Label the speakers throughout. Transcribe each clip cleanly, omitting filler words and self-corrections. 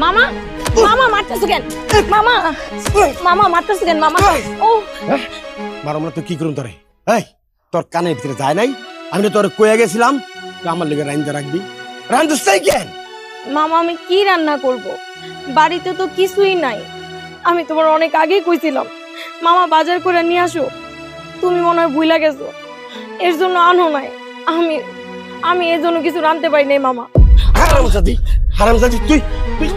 Speaker 1: মামা মামা মারতেছো কেন? মামা মামা মারতেছো কেন? মামা ও
Speaker 2: মারো না তো কি করুন তোরে? এই তোর কানের ভিতরে যায় নাই? আমি তো তোর কয়ে গেছিলাম আমার লেগে রাইন্দা রাখবি, রান্ধুস্তাই কেন?
Speaker 1: মামা আমি কি রান্না করব? বাড়িতে তো কিছুই নাই। আমি তোমার অনেক আগেই কইছিলাম মামা বাজার করে নিয়ে আসো, তুমি মনে হয় ভুইলা গেছো, এর জন্য আনো নাই। আমি আমি এর জন্য কিছু রাঁধতে পারি নাই মামা।
Speaker 2: হারামজাদি, হারামজাদি তুই তুই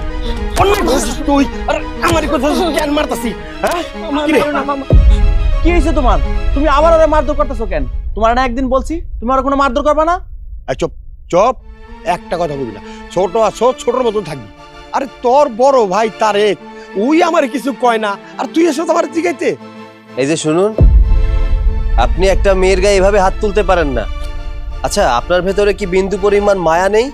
Speaker 2: অন্যায় করছিস তুই, আর আমারই কথা কেন মারতাছি? হ্যাঁ
Speaker 1: মামা
Speaker 3: কি হয়েছে তোমার? তুমি আবার ওরে মারধর করতেছো কেন? তোমার না একদিন বলছি তুমি আর কোনো মারধর করবে না।
Speaker 2: চুপ চুপ, একটা কথা বলবি না। ছোট আছো, ছোটর মতন থাকবি। আরে তোর বড় ভাই তারেক, ওই আমার কিছু কয় না, আর তুই এসে আমার জিগাইতে।
Speaker 4: এই যে শুনুন, আপনি একটা মেয়ের গায়ে এভাবে হাত তুলতে পারেন না। আচ্ছা, আপনার ভেতরে কি বিন্দু পরিমাণ মায়া নেই?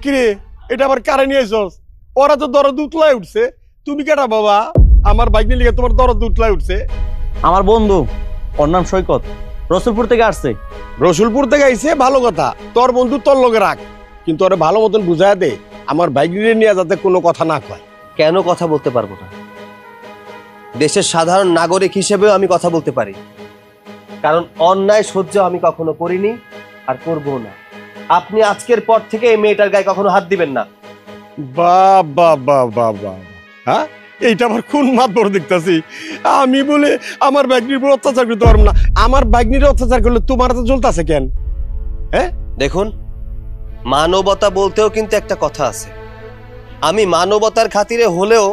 Speaker 2: কিরে, এটা আবার কারে নিয়ে এসোস? ওরা তো দরদ উতলায় উঠছে, তুমি কেটা বাবা? আমার বাইক নিয়ে লিখে তোমার দরদ উতলায় উঠছে।
Speaker 3: আমার বন্ধু, ওর নাম সৈকত, রসুলপুর থেকে আসছে।
Speaker 2: রসুলপুর থেকে আইছে, ভালো কথা। তোর বন্ধু তোর লগে রাখ, কিন্তু ওরা ভালো মতন বুঝায় দে আমার বাইক নিয়ে যাতে কোনো কথা না কয়।
Speaker 4: কেন কথা বলতে পারবো না? দেশের সাধারণ নাগরিক হিসেবেও আমি কথা বলতে পারি, কারণ অন্যায় সহ্য আমি কখনো করিনি আর করবো না। আপনি আজকের পর থেকে এই মেয়েটার গায়ে কখনো হাত দিবেন না।
Speaker 2: বাবা বাবা বাবা, হ্যাঁ এইটা আবার কোন মাত বড় দেখতেছি? আমি বলে আমার বাইকনির উপর অত্যাচার করতে পারবো না? আমার বাইকনির অত্যাচার করলে তোমার তো জ্বলতেছে কেন? হ্যাঁ
Speaker 4: দেখুন, মানবতা বলতেও কিন্তু একটা কথা আছে। আমি মানবতার খাতিরে হলেও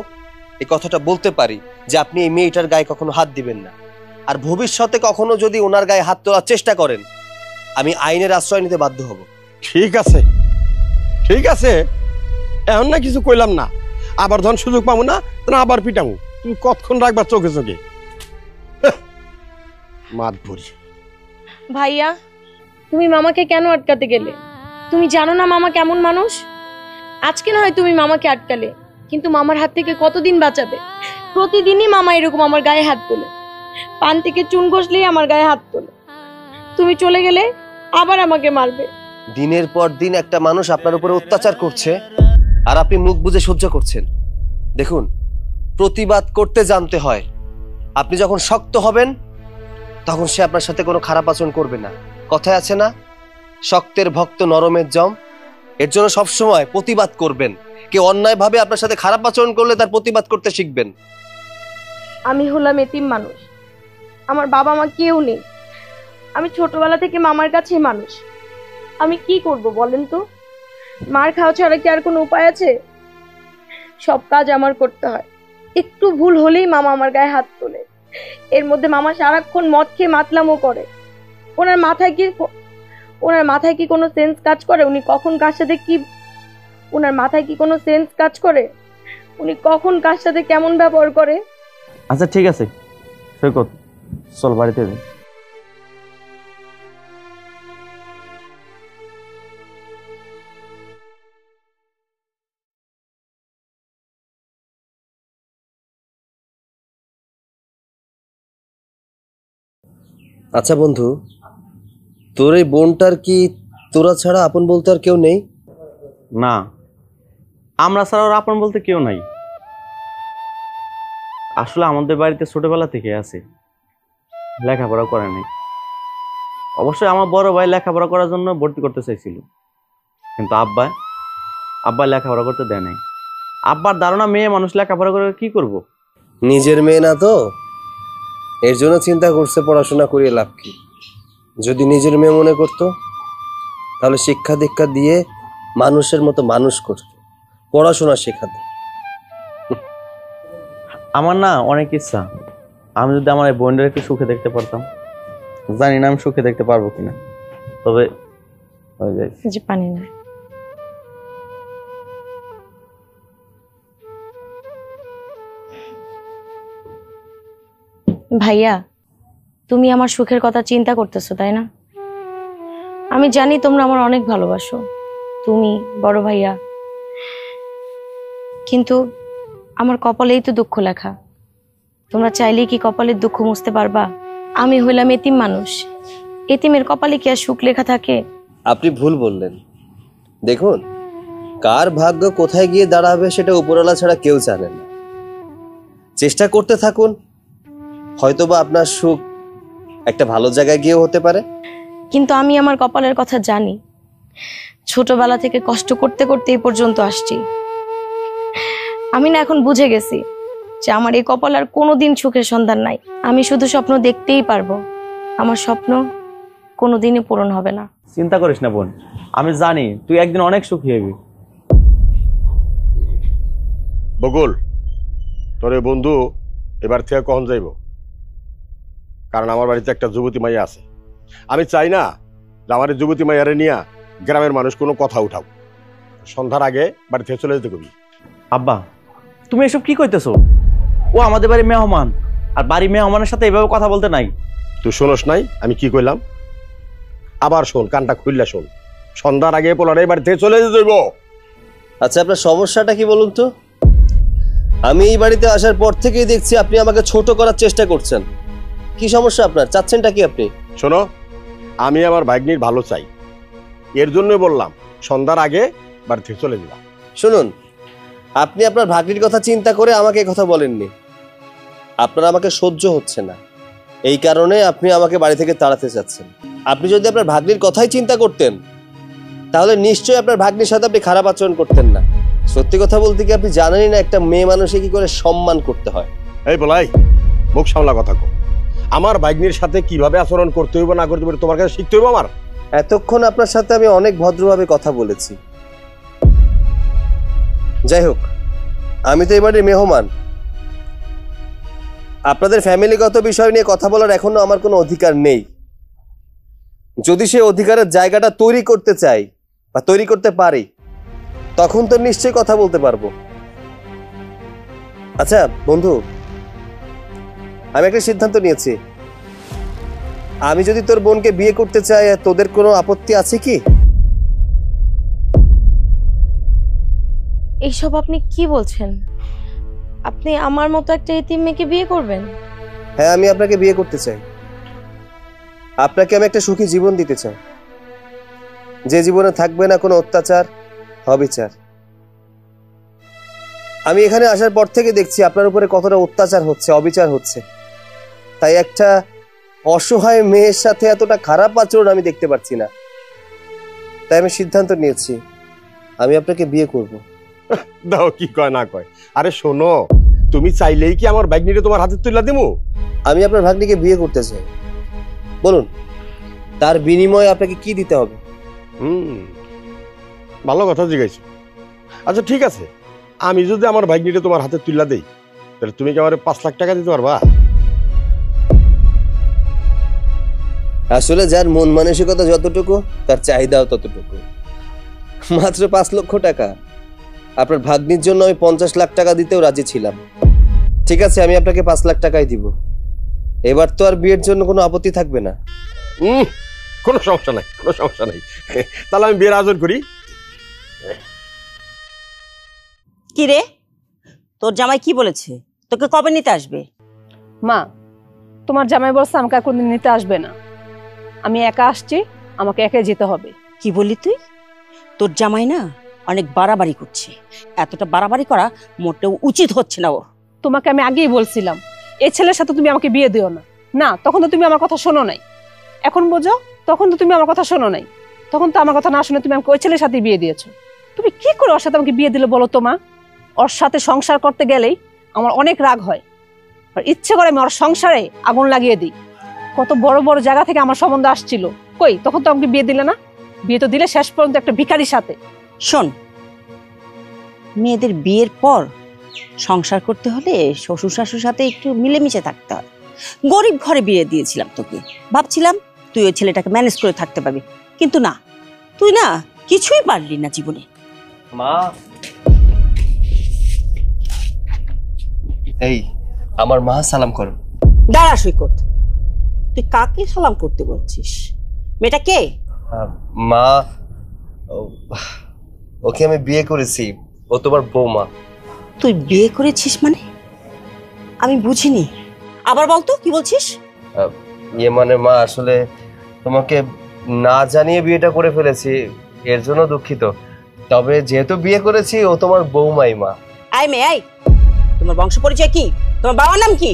Speaker 4: এই কথাটা বলতে পারি যে আপনি এই মেয়েটার গায়ে কখনো হাত দিবেন না, আর ভবিষ্যতে কখনো যদি ওনার গায়ে হাত তোলার চেষ্টা করেন আমি আইনের আশ্রয় নিতে বাধ্য হব।
Speaker 2: ঠিক আছে, ঠিক আছে, এখন না কিছু কইলাম না, আবার ধন সুযোগ পাবো না, না আবার পিটামু। তুমি কতক্ষণ রাখবা চোখে চোখে? মাত ভরি।
Speaker 1: ভাইয়া, তুমি মামাকে কেন আটকাতে গেলে? তুমি জানো না মামা কেমন মানুষ? আজকে না হয় তুমি মামাকে আটকালে, কিন্তু মামার হাত থেকে কতদিন বাঁচাবে? প্রতিদিনই মামা এরকম আমার গায়ে হাত তোলে, পান থেকে চুন ঘষলেই আমার গায়ে হাত তোলে। তুমি চলে গেলে আবার আমাকে মারবে।
Speaker 4: দিনের পর দিন একটা মানুষ আপনার উপরে অত্যাচার করছে আর আপনি মুখ বুজে সহ্য করছেন। দেখুন, প্রতিবাদ করতে জানতে হয়। আপনি যখন শক্ত হবেন তখন সে আপনার সাথে কোনো খারাপ আচরণ করবে না। কথায় আছে না, শক্তের ভক্ত নরমের জম? এর জন্য সবসময় প্রতিবাদ করবেন। কেউ অন্যায়ভাবে আপনার সাথে খারাপ আচরণ করলে তার প্রতিবাদ করতে শিখবেন।
Speaker 1: আমি হলাম এতিম মানুষ, আমার বাবা মা কেউ নেই। আমি ছোটবেলা থেকে মামার কাছেই মানুষ। আমি কি করব বলেন তো? মার খাওয়া ছাড়া কি আর কোনো উপায় আছে? সব কাজ আমার করতে হয়। একটু ভুল হলেই মামা আমার গায়ে হাত তোলে। এর মধ্যে মামা সারাক্ষণ মদ খেয়ে মাতলামও করে। ওনার মাথায় কি কোনো সেন্স কাজ করে? উনি কখন কার সাথে কি ওনার মাথায় কি কোনো সেন্স কাজ করে? উনি কখন কার সাথে কেমন ব্যবহার করে?
Speaker 3: আচ্ছা ঠিক আছে সৈকত, চল বাড়িতে যাই।
Speaker 4: আচ্ছা বন্ধু, তোর এই বোনটার কি তোরা ছাড়া আপন বলতে আর কেউ নেই?
Speaker 3: না, আমরা ছাড়া ওর আপন বলতে কেউ নাই। আসলে আমাদের বাড়িতে ছোটবেলা থেকে আছে, লেখাপড়া করে নাই। অবশ্যই আমার বড় ভাই লেখাপড়া করার জন্য ভর্তি করতে চাইছিল, কিন্তু আব্বা লেখাপড়া করতে দেয় নাই। আব্বার ধারণা মেয়ে মানুষ লেখাপড়া করে কি করব?
Speaker 4: নিজের মেয়ে না তো, এর জন্য চিন্তা করছে পড়াশোনা করিয়ে লাভ কি। যদি নিজের মেয়ে মনে করতো তাহলে শিক্ষা দীক্ষা দিয়ে মানুষের মতো মানুষ করত, পড়াশোনা শেখাতো।
Speaker 3: আমার না অনেক ইচ্ছা, আমি যদি আমার এই বোনটাকে একটু সুখে দেখতে পারতাম। জানি না আমি সুখে দেখতে পারবো কিনা, তবে
Speaker 1: যে পানি না। ভাইয়া, তুমি আমার সুখের কথা চিন্তা করতেছো তাই না? আমি জানি তোমরা আমার অনেক ভালোবাসো, তুমি, বড় ভাইয়া, কিন্তু আমার কপালেই তো দুঃখ লেখা। তোমরা চাইলেই কি কপালের দুঃখ মুছতে পারবা? আমি হইলাম এতিম মানুষ, এতিমের কপালে কি আর সুখ লেখা থাকে?
Speaker 4: আপনি ভুল বললেন। দেখুন, কার ভাগ্য কোথায় গিয়ে দাঁড়াবে সেটা উপরওয়ালা ছাড়া কেউ জানে না। চেষ্টা করতে থাকুন, হয়তোবা আপনার সুখ একটা ভালো জায়গায় গিয়েও হতে পারে।
Speaker 1: কিন্তু আমি আমার কপালের কথা জানি, ছোটবেলা থেকে কষ্ট করতে করতে এই পর্যন্ত আসছি। আমি না এখন বুঝে গেছি যে আমার এই কপাল আর কোনোদিন সুখের সন্ধান নাই। আমি শুধু স্বপ্ন দেখতেই পারবো, আমার স্বপ্ন কোনোদিনই পূরণ হবে না।
Speaker 3: চিন্তা করিস না বোন, আমি জানি তুই একদিন অনেক সুখী হবি।
Speaker 2: বকুল, তোর এই বন্ধু এবার থেকে কখন যাইব? কারণ আমার বাড়িতে একটা যুবতী মাইয়া আছে। আমি চাই না যে আমার এই যুবতী মাইয়ারে নিয়ে গ্রামের মানুষ কোনো কথা উঠাও। সন্ধ্যার আগে বাড়ি থেকে চলে যেতে কবি।
Speaker 3: আব্বা, তুমি এসব কি কইতেছো? ও আমাদের বাড়ির মেহমান, আর বাড়ির মেহমানের সাথে এভাবে কথা বলতে নাই।
Speaker 2: তুই শোনস নাই আমি কি কইলাম? আবার শোন, কানটা খুললা শোন। সন্ধ্যার আগে পোলারে বাড়ি থেকে চলে যেতে হইব।
Speaker 4: আচ্ছা, আপনার সমস্যাটা কি বলুন তো? আমি এই বাড়িতে আসার পর থেকেই দেখছি আপনি আমাকে ছোট করার চেষ্টা করছেন। কি সমস্যা আপনার? চাচ্ছেনটা কি আপনি?
Speaker 2: শোনো, আমি আমার ভাগ্নির ভালো চাই, এর জন্যই বললাম সন্ধ্যার আগে বাড়ি থেকে চলে যাবা।
Speaker 4: শুনুন, আপনি আপনার ভাগ্নির কথা চিন্তা করে আমাকে এই কথা বলেননি। আপনার আমাকে সহ্য হচ্ছে না, এই কারণে আপনি আমাকে বাড়ি থেকে তাড়াতে চাচ্ছেন। আপনি যদি আপনার ভাগ্নির কথাই চিন্তা করতেন তাহলে নিশ্চয়ই আপনার ভাগ্নির সাথে আপনি খারাপ আচরণ করতেন না। সত্যি কথা বলতে কি আপনি জানেনই না একটা মেয়ে মানুষকে কি করে সম্মান করতে হয়।
Speaker 2: এই বলাই, মুখ সামলা কথা কো। আমার ভাগ্নির সাথে কিভাবে আচরণ করতে হইব না করতে হইব তোমার কাছে শিখতে হইব আমার।
Speaker 4: এতক্ষণ আপনার সাথে আমি অনেক ভদ্রভাবে কথা বলেছি। যাই হোক, আমি তো এবারে মেহমান। আপনাদের ফ্যামিলিগত বিষয় নিয়ে কথা বলার এখনো আমার কোনো অধিকার নেই। যদি সে অধিকারের জায়গাটা তৈরি করতে চাই বা তৈরি করতে পারি, তখন তো নিশ্চয়ই কথা বলতে পারবো। আচ্ছা বন্ধু, আমি একটা সিদ্ধান্ত নিয়েছি। আমি যদি তোর বোনকে বিয়ে করতে চাই, তোদের কোনো আপত্তি আছে কি?
Speaker 1: এইসব আপনি কি বলছেন? আপনি আমার মতো একটা এতিম মেয়েকে বিয়ে করবেন?
Speaker 4: হ্যাঁ, আমি আপনাকে বিয়ে করতে চাই। আপনাকে আমি একটা সুখী জীবন দিতে চাই, যে জীবনে থাকবে না কোনো অত্যাচার, অবিচার। আমি এখানে আসার পর থেকে দেখছি আপনার উপরে কতটা অত্যাচার হচ্ছে, অবিচার হচ্ছে। তাই একটা অসহায় মেয়ের সাথে এতটা খারাপ আচরণ আমি দেখতে পাচ্ছি না। তাই আমি সিদ্ধান্ত নিয়েছি আমি আপনাকে বিয়ে করব।
Speaker 2: দাও কি কয় না কয়। আরে শোনো, তুমি চাইলেই কি আমার ভাগ্নিরে তোমার হাতে তুলে দিমু?
Speaker 4: আমি আপনার ভাগ্নিকে বিয়ে করতে চাই। বলুন, তার বিনিময়ে আপনাকে কি দিতে হবে?
Speaker 2: ভালো কথা জিজ্ঞাসা। আচ্ছা ঠিক আছে, আমি যদি আমার ভাগ্নিরে তোমার হাতে তুলে দেই, তাহলে তুমি কি আমার 5 লাখ টাকা দিতে পারবা?
Speaker 4: আসলে যার মন মানসিকতা যতটুকু, তার চাহিদাও ততটুকু। মাত্র 5 লক্ষ টাকা। আপনার ভাগ্নির জন্য আমি 50 লাখ টাকা দিতেও রাজি ছিলাম। ঠিক আছে, আমি আপনাকে 5 লাখ টাকাই দিব। এবার তো আর বিয়ের জন্য কোনো আপত্তি থাকবে না।
Speaker 2: কোনো সমস্যা নাই, কোনো সমস্যা নাই। তাহলে আমি বিয়ের আয়োজন করি।
Speaker 5: কি রে, তোর জামাই কি বলেছে? তোকে কবে নিতে আসবে?
Speaker 6: মা, তোমার জামাই বলছে আমাকে আর কোনদিন নিতে আসবে না। আমি একা আসছি, আমাকে একাই যেতে হবে।
Speaker 5: কি বললি তুই? তোর জামাই না অনেক বাড়াবাড়ি করছে। এতটা বাড়াবাড়ি করা মোটেও উচিত হচ্ছে না ওর।
Speaker 6: তোমাকে আমি আগেই বলছিলাম এই ছেলের সাথে তুমি আমাকে বিয়ে দিও না। না, তখন তো তুমি আমার কথা শোনো নাই। এখন বোঝো, তখন তো তুমি আমার কথা শোনো নাই। তখন তো আমার কথা না শুনে তুমি আমাকে ওই ছেলের সাথে বিয়ে দিয়েছো। তুমি কি করে ওর সাথে আমাকে বিয়ে দিলে বলো তো মা? ওর সাথে সংসার করতে গেলেই আমার অনেক রাগ হয়, আর ইচ্ছে করে আমি ওর সংসারে আগুন লাগিয়ে দিই। কত বড় বড় জায়গা থেকে আমার সম্বন্ধ আসছিল, কই তখন তো আমাকে বিয়ে দিলে না। বিয়ে তো দিলে শেষ পর্যন্ত একটা ভিখারির সাথে।
Speaker 5: শোন, মেয়েদের বিয়ের পর সংসার করতে হলে শ্বশুর শাশুর সাথে একটু মিলেমিশে থাকতে হয়। গরিব ঘরে বিয়ে দিয়েছিলাম তোকে, ভাবছিলাম তুই ওই ছেলেটাকে ম্যানেজ করে থাকতে পারবি, কিন্তু না, তুই না কিছুই পারলি না জীবনে।
Speaker 4: মা, এই আমার মা, সালাম করো।
Speaker 5: দাঁড়া সৈকত, তুই কাকে সালাম করতে বলছিস? মেয়েটা কে?
Speaker 4: মা, ওকে আমি বিয়ে করেছি, ও তোমার বৌমা।
Speaker 5: তুই বিয়ে করেছিস মানে? আমি বুঝিনি, আবার বলতো কি বলছিস?
Speaker 4: ইয়ে মানে মা, আসলে তোমাকে না জানিয়ে বিয়েটা করে ফেলেছি, এর জন্য দুঃখিত। তবে যেহেতু বিয়ে করেছি ও তোমার বৌমাই মা।
Speaker 5: আই মে আই, তোমার বংশ পরিচয় কি? তোমার বাবার নাম কি?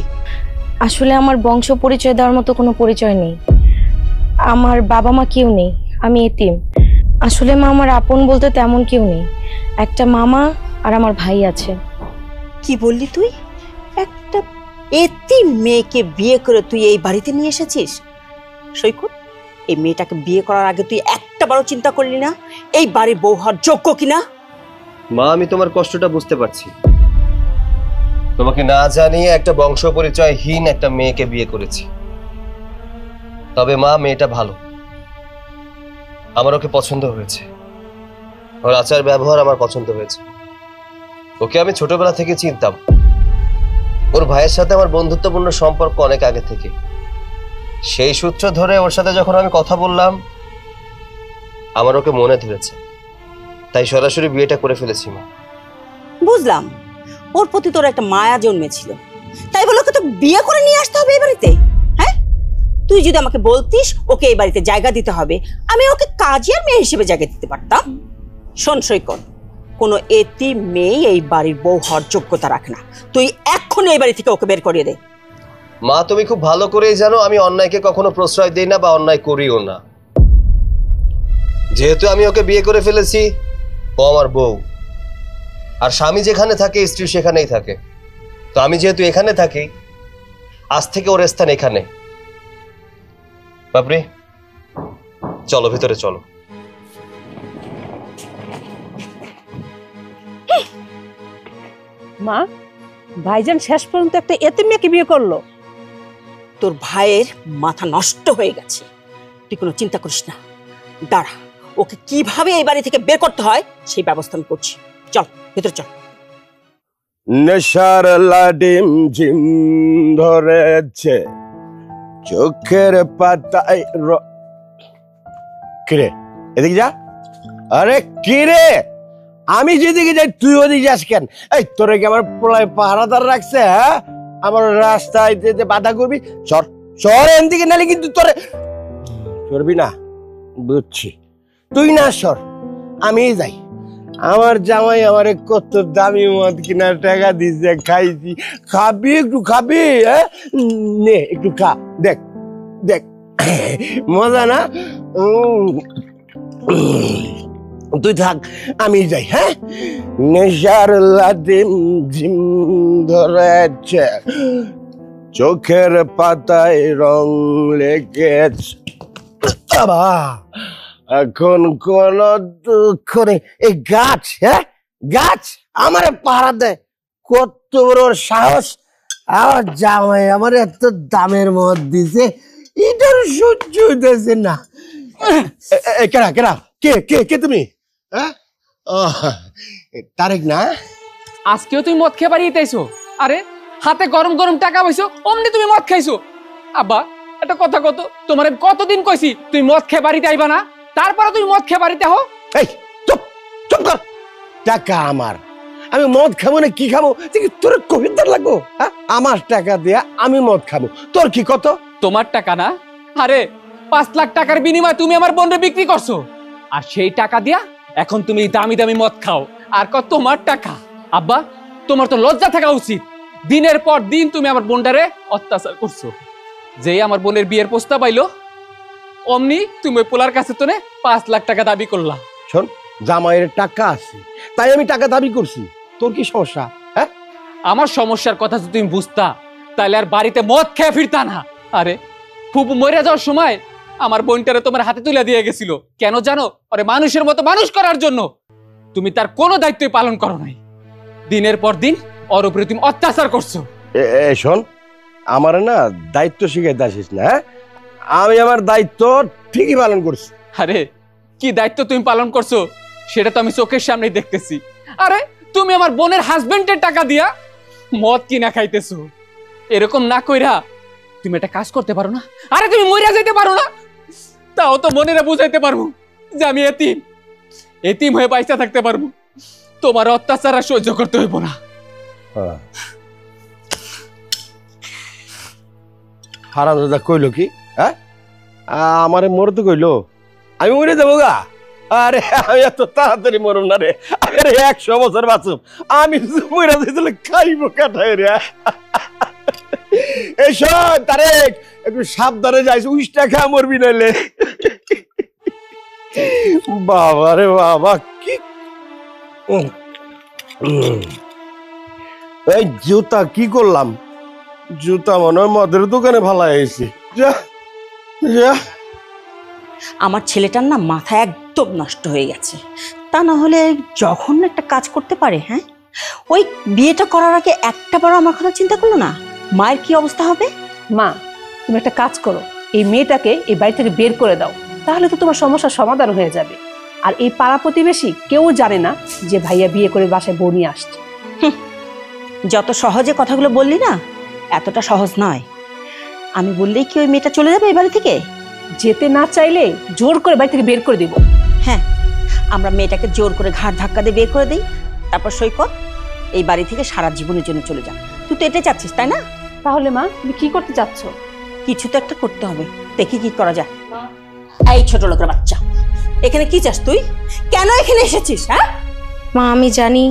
Speaker 1: আসলে আমার বংশ পরিচয় দেওয়ার মতো কোনো পরিচয় নেই। আমার বাবা মা কেউ নেই, আমি এতিম। আসলে মা আমার আপন বলতে তেমন কেউ নেই, একটা মামা আর আমার ভাই আছে।
Speaker 5: কি বললি তুই? একটা এতিম মেয়েকে বিয়ে করে তুই এই বাড়িতে নিয়ে এসেছিস? সৈকত, এই মেয়েটাকে বিয়ে করার আগে তুই একটাবারও চিন্তা করলি না এই বাড়ির বউ হওয়ার যোগ্য কিনা?
Speaker 4: মা, আমি তোমার কষ্টটা বুঝতে পারছি। তোমাকে না জানিয়ে একটা বংশ পরিচয়হীন একটা মেয়েকে বিয়ে করেছি। তবে মা, মেয়েটা ভালো, আমার ওকে পছন্দ হয়েছে। ওর আচার ব্যবহার আমার পছন্দ হয়েছে। ওকে আমি ছোটবেলা থেকে চিনতাম। ওর ভাইয়ের সাথে আমার বন্ধুত্বপূর্ণ সম্পর্ক অনেক আগে থেকে। সেই সূত্র ধরে ওর সাথে যখন আমি কথা বললাম, আমার ওকে মনে ধরেছে, তাই সরাসরি বিয়েটা করে ফেলেছি মা।
Speaker 5: বুঝলাম, ওর প্রতি তোর একটা মায়া জন্মেছিল, তাই বলে ওকে তো বিয়ে করে নিয়ে আসতে হবে এই বাড়িতে? হ্যাঁ, তুই যদি আমাকে বলতিস ওকে এই বাড়িতে জায়গা দিতে হবে, আমি ওকে কাজের মেয়ে হিসেবে জায়গা দিতে পারতাম। শোন সৈকত, কোনো এতিম মেয়ে এই বাড়ির বউ হওয়ার যোগ্যতা রাখে না। তুই এক্ষুনি এই বাড়ি থেকে ওকে বের করিয়ে দে।
Speaker 4: মা, তুমি খুব ভালো করেই জানো আমি অন্যায়কে কখনো প্রশ্রয় দিই না বা অন্যায় করিও না। যেহেতু আমি ওকে বিয়ে করে ফেলেছি, ও আমার বউ। আর স্বামী যেখানে থাকে স্ত্রী সেখানেই থাকে। তো আমি যেহেতু এখানে থাকি, আজ থেকে ওর স্থান এখানে। বাপরে, চলো ভিতরে চলো।
Speaker 6: মা, ভাইজান শেষ পর্যন্ত একটা এতিম মেয়েকে বিয়ে করলো।
Speaker 5: তোর ভাইয়ের মাথা নষ্ট হয়ে গেছে, তুই কোনো চিন্তা করিস না। দাঁড়া, ওকে কিভাবে এই বাড়ি থেকে বের করতে হয় সেই ব্যবস্থা আমি করছি। চল ভিতরে চল।
Speaker 2: নেশার লাডিম ঝিম ধরেছে চোখের পাতায় কিরে, এদিকে যা। আরে কিরে, আমি যেদিকে যাই তুই ওদিকে যাস কেন? এই তোরে কি আমার পোলায় পাহারাদার রাখছে? হ্যাঁ, আমার রাস্তায় যেতে বাধা করবি? সর সর এদিকে, নালে কিন্তু তোরে সরবি না। বুঝছি, তুই না সর, আমি যাই। আমার জামাই আমারে কত দামি মদ কিনার টাকা দিচ্ছে, খাইছি। খাবি একটু, খাবি? হ্যাঁ, নে একটু খা, দেখ দেখ মজা না? তুই থাক, আমি যাই। হ্যাঁ, নেশার লাদিম ঝিম ধরেছে চোখের পাতায় রং লেগেছে। এখন কোন দুঃখ নেই। এই গাছ, হ্যাঁ গাছ আমার পাহারা দেয়। কত বড় সাহস! আমার জামাই আমার এত দামের মদ দিছে, এটার সহ্য হইতেছে না। কেনা কেনা, কে কে কে তুমি? হ্যাঁ, তারেক না?
Speaker 7: আজকেও তুমি মদ খেয়ে বাড়িয়ে তাইছো? আরে হাতে গরম গরম টাকা পাইছো, অমনি তুমি মদ খাইছো? আব্বা, একটা কথা কত, তোমার কতদিন কইছি তুমি মদ খেয়ে বাড়িতে আইবা না, তারপরে তুমি মদ খেয়ে বাড়িতে হো?
Speaker 2: এই চুপ চুপ কর। টাকা আমার, আমি মদ খাবো না কি খাবো? তোর কবিতার লাগবো? হ্যাঁ, আমার টাকা দিয়া আমি মদ খাবো, তোর কি কত?
Speaker 7: তোমার টাকা না? আরে 5 লাখ টাকার বিনিময়ে তুমি আমার বোনরে বিক্রি করছো, আর সেই টাকা দিয়া এখন তুমি দামি দামি মদ খাও, আর কত তোমার টাকা। আব্বা, তোমার তো লজ্জা থাকা উচিত। দিনের পর দিন তুমি আমার বোনটারে অত্যাচার করছো। যেই আমার বোনের বিয়ের প্রস্তাব আইলো, অমনি তুমি ওই পোলার কাছে তো 5 লাখ টাকা দাবি করলা।
Speaker 2: শোন, জামাইয়ের টাকা আছে তাই আমি টাকা দাবি করছি, তোর কি সমস্যা? হ্যাঁ,
Speaker 7: আমার সমস্যার কথা যদি তুমি বুঝতা তাহলে আর বাড়িতে মদ খেয়ে ফিরতা না। আরে ফুপু মরে যাওয়ার সময় আমার বোনটারে তোমার হাতে তুলে দিয়ে গেছিল, কেন জানো? আরে মানুষের মতো মানুষ করার জন্য। তুমি তার কোনো দায়িত্বই পালন করো নাই। দিনের পর দিন ওর উপরে তুমি অত্যাচার করছো।
Speaker 2: শোন, আমার না দায়িত্ব শিখাইতে আসিস না। হ্যাঁ, আমি আমার দায়িত্ব ঠিকই পালন করছি।
Speaker 7: আরে কি দায়িত্ব তুমি পালন করছো সেটা তো আমি চোখের সামনেই দেখতেছি। আরে তুমি আমার বোনের হাজবেন্ডের টাকা দিয়া মদ কিনা খাইতেছো। এরকম না কইরা তুমি একটা কাজ করতে পারো না? আরে তুমি মইরা যাইতে পারো না? তাও তো মনেরা বুঝাইতে পারবো যে আমি এতিম, এতিম হয়ে বাইচা থাকতে পারবো। তোমার অত্যাচার আর সহ্য করতে হইব না।
Speaker 2: হারামজাদা কইলো কি? হ্যাঁ, আমারে মরতে কইলো? আমি মরে যাবো গা? আরে আমি এত তাড়াতাড়ি মরুম না রে, আরে 100 বছর বাঁচুম। আমি মরে দিলে খাইব কাটাই রে। এই শোন তারেক, একটু সাবধানে যাইস, উইসটা খা মরবি নাইলে। বাবা রে বাবা, কি এই জুতা কি করলাম? জুতা মনে হয় মদের দোকানে ভালাই আইছি। যা যা।
Speaker 5: আমার ছেলেটার না মাথা একদম নষ্ট হয়ে গেছে। তা না হলে যখন একটা কাজ করতে পারে, হ্যাঁ, ওই বিয়েটা করার আগে একটা বার আমার কথা চিন্তা করলো না মায়ের কি অবস্থা হবে।
Speaker 6: মা, তুমি একটা কাজ করো, এই মেয়েটাকে এই বাড়ি থেকে বের করে দাও, তাহলে তো তোমার সমস্যার সমাধান হয়ে যাবে। আর এই পাড়া প্রতিবেশী কেউ জানে না যে ভাইয়া বিয়ে করে বাসায় বউ নিয়ে আসছে।
Speaker 5: যত সহজে কথাগুলো বললি না, এতটা সহজ নয়। আমি বললেই কি ওই মেয়েটা চলে যাবে এই বাড়ি থেকে?
Speaker 6: যেতে না চাইলে জোর করে বাড়ি থেকে বের করে দিব।
Speaker 5: হ্যাঁ, আমরা মেয়েটাকে জোর করে ঘাট ধাক্কা দিয়ে বের করে দিই, তারপর সৈকত এই বাড়ি থেকে সারা জীবনের জন্য চলে যান। তুই তো এটাই চাচ্ছিস, তাই না?
Speaker 6: তাহলে মা, তুমি কি করতে চাচ্ছ?
Speaker 5: কিছু তো একটা করতে হবে, দেখি কি করা যায়। এই ছোট লোকের বাচ্চা, এখানে কি চাস তুই? কেন এখানে এসেছিস? হ্যাঁ
Speaker 1: মা, আমি জানি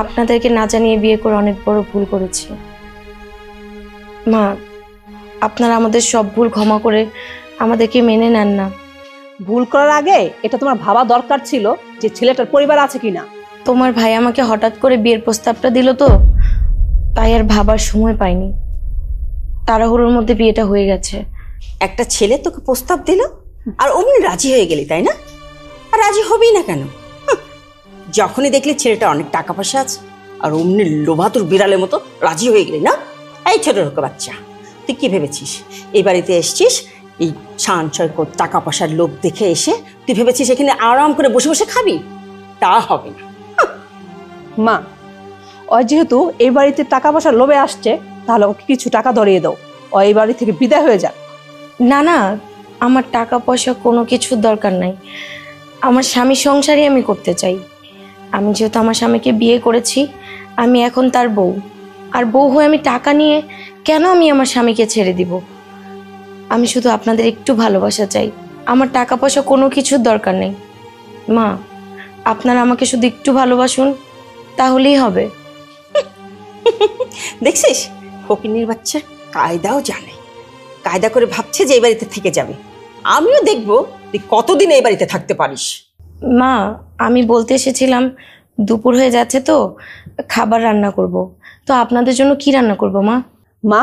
Speaker 1: আপনাদেরকে না জানিয়ে বিয়ে করে অনেক বড় ভুল করেছি। মা, আপনারা আমাদের সব ভুল ক্ষমা করে আমাদেরকে মেনে নেন না।
Speaker 6: ভুল করার আগে এটা তোমার ভাবা দরকার ছিল যে ছেলেটার পরিবার আছে কিনা।
Speaker 1: তোমার ভাই আমাকে হঠাৎ করে বিয়ের প্রস্তাবটা দিল তো, তাই আর ভাবার সময় পাইনি। তাড়াহুড়োর মধ্যে বিয়েটা হয়ে গেছে।
Speaker 5: একটা ছেলে তোকে প্রস্তাব দিল আর অমনি রাজি হয়ে গেলি, তাই না? আর রাজি হবি না কেন? যখনই দেখলি ছেলেটা অনেক টাকা পয়সা আছে আর অমনি লোভাতুর বিড়ালের মতো রাজি হয়ে গেলি না? এই ছোট লোক বাচ্চা, তুই কি ভেবেছিস এই বাড়িতে এসছিস এই শান সৈকত টাকা পয়সার লোভ দেখে এসে তুই ভেবেছিস এখানে আরাম করে বসে বসে খাবি? তা হবে না।
Speaker 6: মা, ও যেহেতু এই বাড়িতে টাকা পয়সার লোভে আসছে, তাহলে ওকে কিছু টাকা ধরিয়ে দাও, ও এই বাড়ি থেকে বিদায় হয়ে যাক।
Speaker 1: না না, আমার টাকা পয়সা কোনো কিছুর দরকার নাই। আমার স্বামী সংসারই আমি করতে চাই। আমি যেহেতু আমার স্বামীকে বিয়ে করেছি, আমি এখন তার বউ। আর বউ হয়ে আমি টাকা নিয়ে কেন আমি আমার স্বামীকে ছেড়ে দিব? আমি শুধু আপনাদের একটু ভালোবাসা চাই, আমার টাকা পয়সা কোনো কিছুর দরকার নেই। মা, আপনারা আমাকে শুধু একটু ভালোবাসুন, তাহলেই হবে।
Speaker 5: দেখছিস ফকিন্নির বাচ্চা কায়দাও জানে, কায়দা করে ভাবছে যে এই বাড়িতে থেকে যাবে। আমিও দেখবো তুই কতদিন এই বাড়িতে থাকতে পারিস।
Speaker 1: মা, আমি বলতে এসেছিলাম দুপুর হয়ে যাচ্ছে তো খাবার রান্না করব। তো আপনাদের জন্য কি রান্না করব মা?
Speaker 6: মা,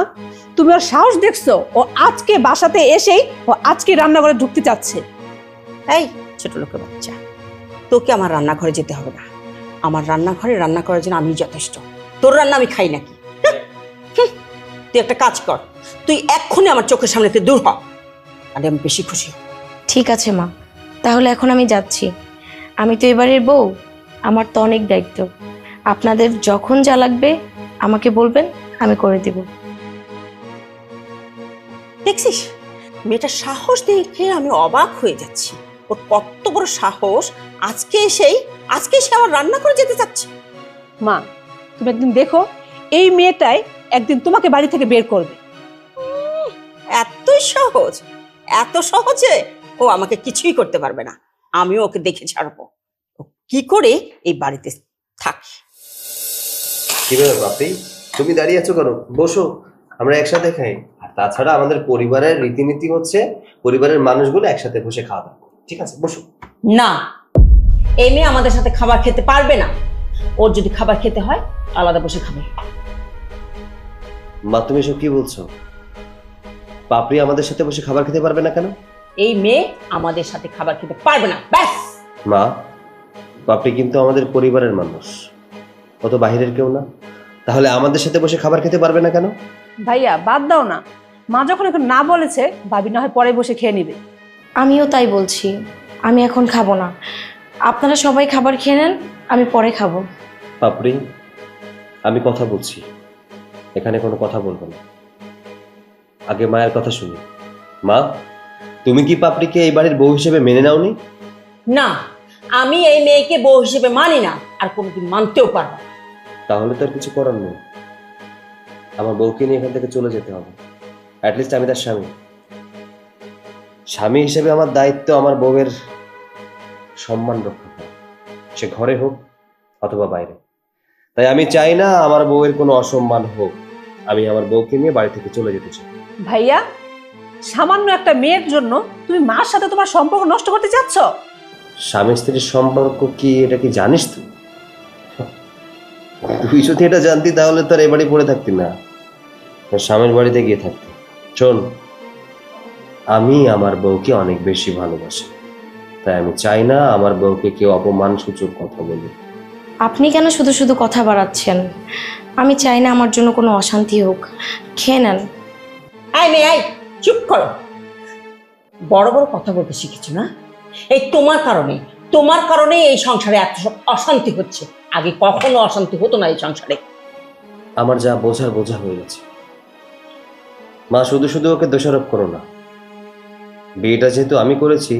Speaker 6: তুমি ওর সাহস দেখছো? ও আজকে বাসাতে এসেই ও আজকে রান্নাঘরে ঢুকতে চাচ্ছে।
Speaker 5: এই ছোট লোকের বাচ্চা, তোকে আমার রান্নাঘরে যেতে হবে না। আমার রান্নাঘরে রান্না করার জন্য আমি যথেষ্ট। তোর রান্না আমি খাই নাকি? তুই একটা কাজ কর, তুই এক্ষুনি আমার চোখের সামনে থেকে দূর হ, আর আমি বেশি খুশি হব।
Speaker 1: ঠিক আছে মা, তাহলে এখন আমি যাচ্ছি। আমি তো এবারের বউ, আমার তো অনেক দায়িত্ব। আপনাদের যখন যা লাগবে আমাকে বলবেন, আমি করে দিব।
Speaker 5: দেখছিস মেয়েটার সাহস দেখে আমি অবাক হয়ে যাচ্ছি। ওর কত বড় সাহস! আজকে সে আমার রান্না করে যেতে চাচ্ছে।
Speaker 6: মা, তুমি একদিন দেখো এই মেয়েটাই একদিন তোমাকে বাড়ি থেকে বের করবে।
Speaker 5: এতই সহজ? এত সহজে ও আমাকে কিছুই করতে পারবে না। আমিও ওকে দেখে ছাড়বো ও কি করে এই বাড়িতে থাকে।
Speaker 4: কি ব্যাপার বাপি, তুমি দাঁড়িয়ে আছো কেন? বসো, আমরা একসাথে খাই। আর তাছাড়া আমাদের পরিবারের রীতিনীতি হচ্ছে পরিবারের মানুষগুলো একসাথে বসে খাওয়া দাওয়া। ঠিক আছে, বসো।
Speaker 5: না, এই মেয়ে আমাদের সাথে খাবার খেতে পারবে না। ওর যদি খাবার খেতে হয় আলাদা বসে খাবে।
Speaker 4: মা, তুমি এসব কি বলছো? পাপড়ি আমাদের সাথে বসে খাবার খেতে পারবে না কেন?
Speaker 5: এই মেয়ে আমাদের সাথে খাবার খেতে পারবে না, ব্যাস।
Speaker 4: মা, পাপড়ি কিন্তু আমাদের পরিবারের মানুষ, ও তো বাহিরের কেউ না। তাহলে আমাদের সাথে বসে খাবার খেতে পারবে না কেন?
Speaker 6: ভাইয়া বাদ দাও না, মা যখন এখন না বলেছে, ভাবি না হয় পরে বসে খেয়ে নিবে।
Speaker 1: আমিও তাই বলছি, আমি এখন খাবো না। আপনারা সবাই খাবার খেয়ে নেন, আমি পরে খাবো।
Speaker 4: পাপড়ি, আমি কথা বলছি, এখানে কোনো কথা বলবো না। আগে মায়ের কথা শুনি। মা, তুমি কি পাপড়িকে এই বাড়ির বউ হিসেবে মেনে নাওনি?
Speaker 5: না, আমি এই মেয়েকে বউ হিসেবে মানি না, আর কোনোদিন মানতেও পারবো না।
Speaker 4: তাহলে তো আর কিছু করার নেই, আমার বউকে নিয়ে এখান থেকে চলে যেতে হবে। অ্যাটলিস্ট আমি তার স্বামী হিসেবে আমার দায়িত্ব আমার বউয়ের সম্মান রক্ষা করা, সে ঘরে হোক অথবা বাইরে। তাই আমি চাই না আমার বউয়ের কোনো অসম্মান হোক। আমি আমার বউকে নিয়ে বাড়ি থেকে চলে যেতে চাই।
Speaker 6: ভাইয়া, সামান্য একটা মেয়ের জন্য তুমি মার সাথে তোমার সম্পর্ক নষ্ট করতে চাচ্ছ?
Speaker 4: স্বামী স্ত্রীর সম্পর্ক কি, এটা কি জানিস তুই? তুই যদি এটা জানতি তাহলে তোর এ বাড়ি পড়ে থাকতি না, তোর স্বামীর বাড়িতে গিয়ে থাকতি। শোন, আমি আমার বউকে অনেক বেশি ভালোবাসি, তাই আমি চাই না আমার বউকে কেউ অপমান সূচক কথা বলে।
Speaker 1: আপনি কেন শুধু শুধু কথা বাড়াচ্ছেন? আমি চাই না আমার জন্য কোনো অশান্তি হোক। খেয়ে নেন।
Speaker 5: আয় মেয়ে আয়, চুপ করো। বড় বড় কথা বলতে শিখেছো না? এই তোমার কারণে এই সংসারে এত সব অশান্তি হচ্ছে। আগে কখনো অশান্তি হতো না এই সংসারে।
Speaker 4: আমার যা বোঝার বোঝা হয়ে গেছে। মা, শুধু শুধু ওকে দোষারোপ করো না। বিয়েটা যেহেতু আমি করেছি,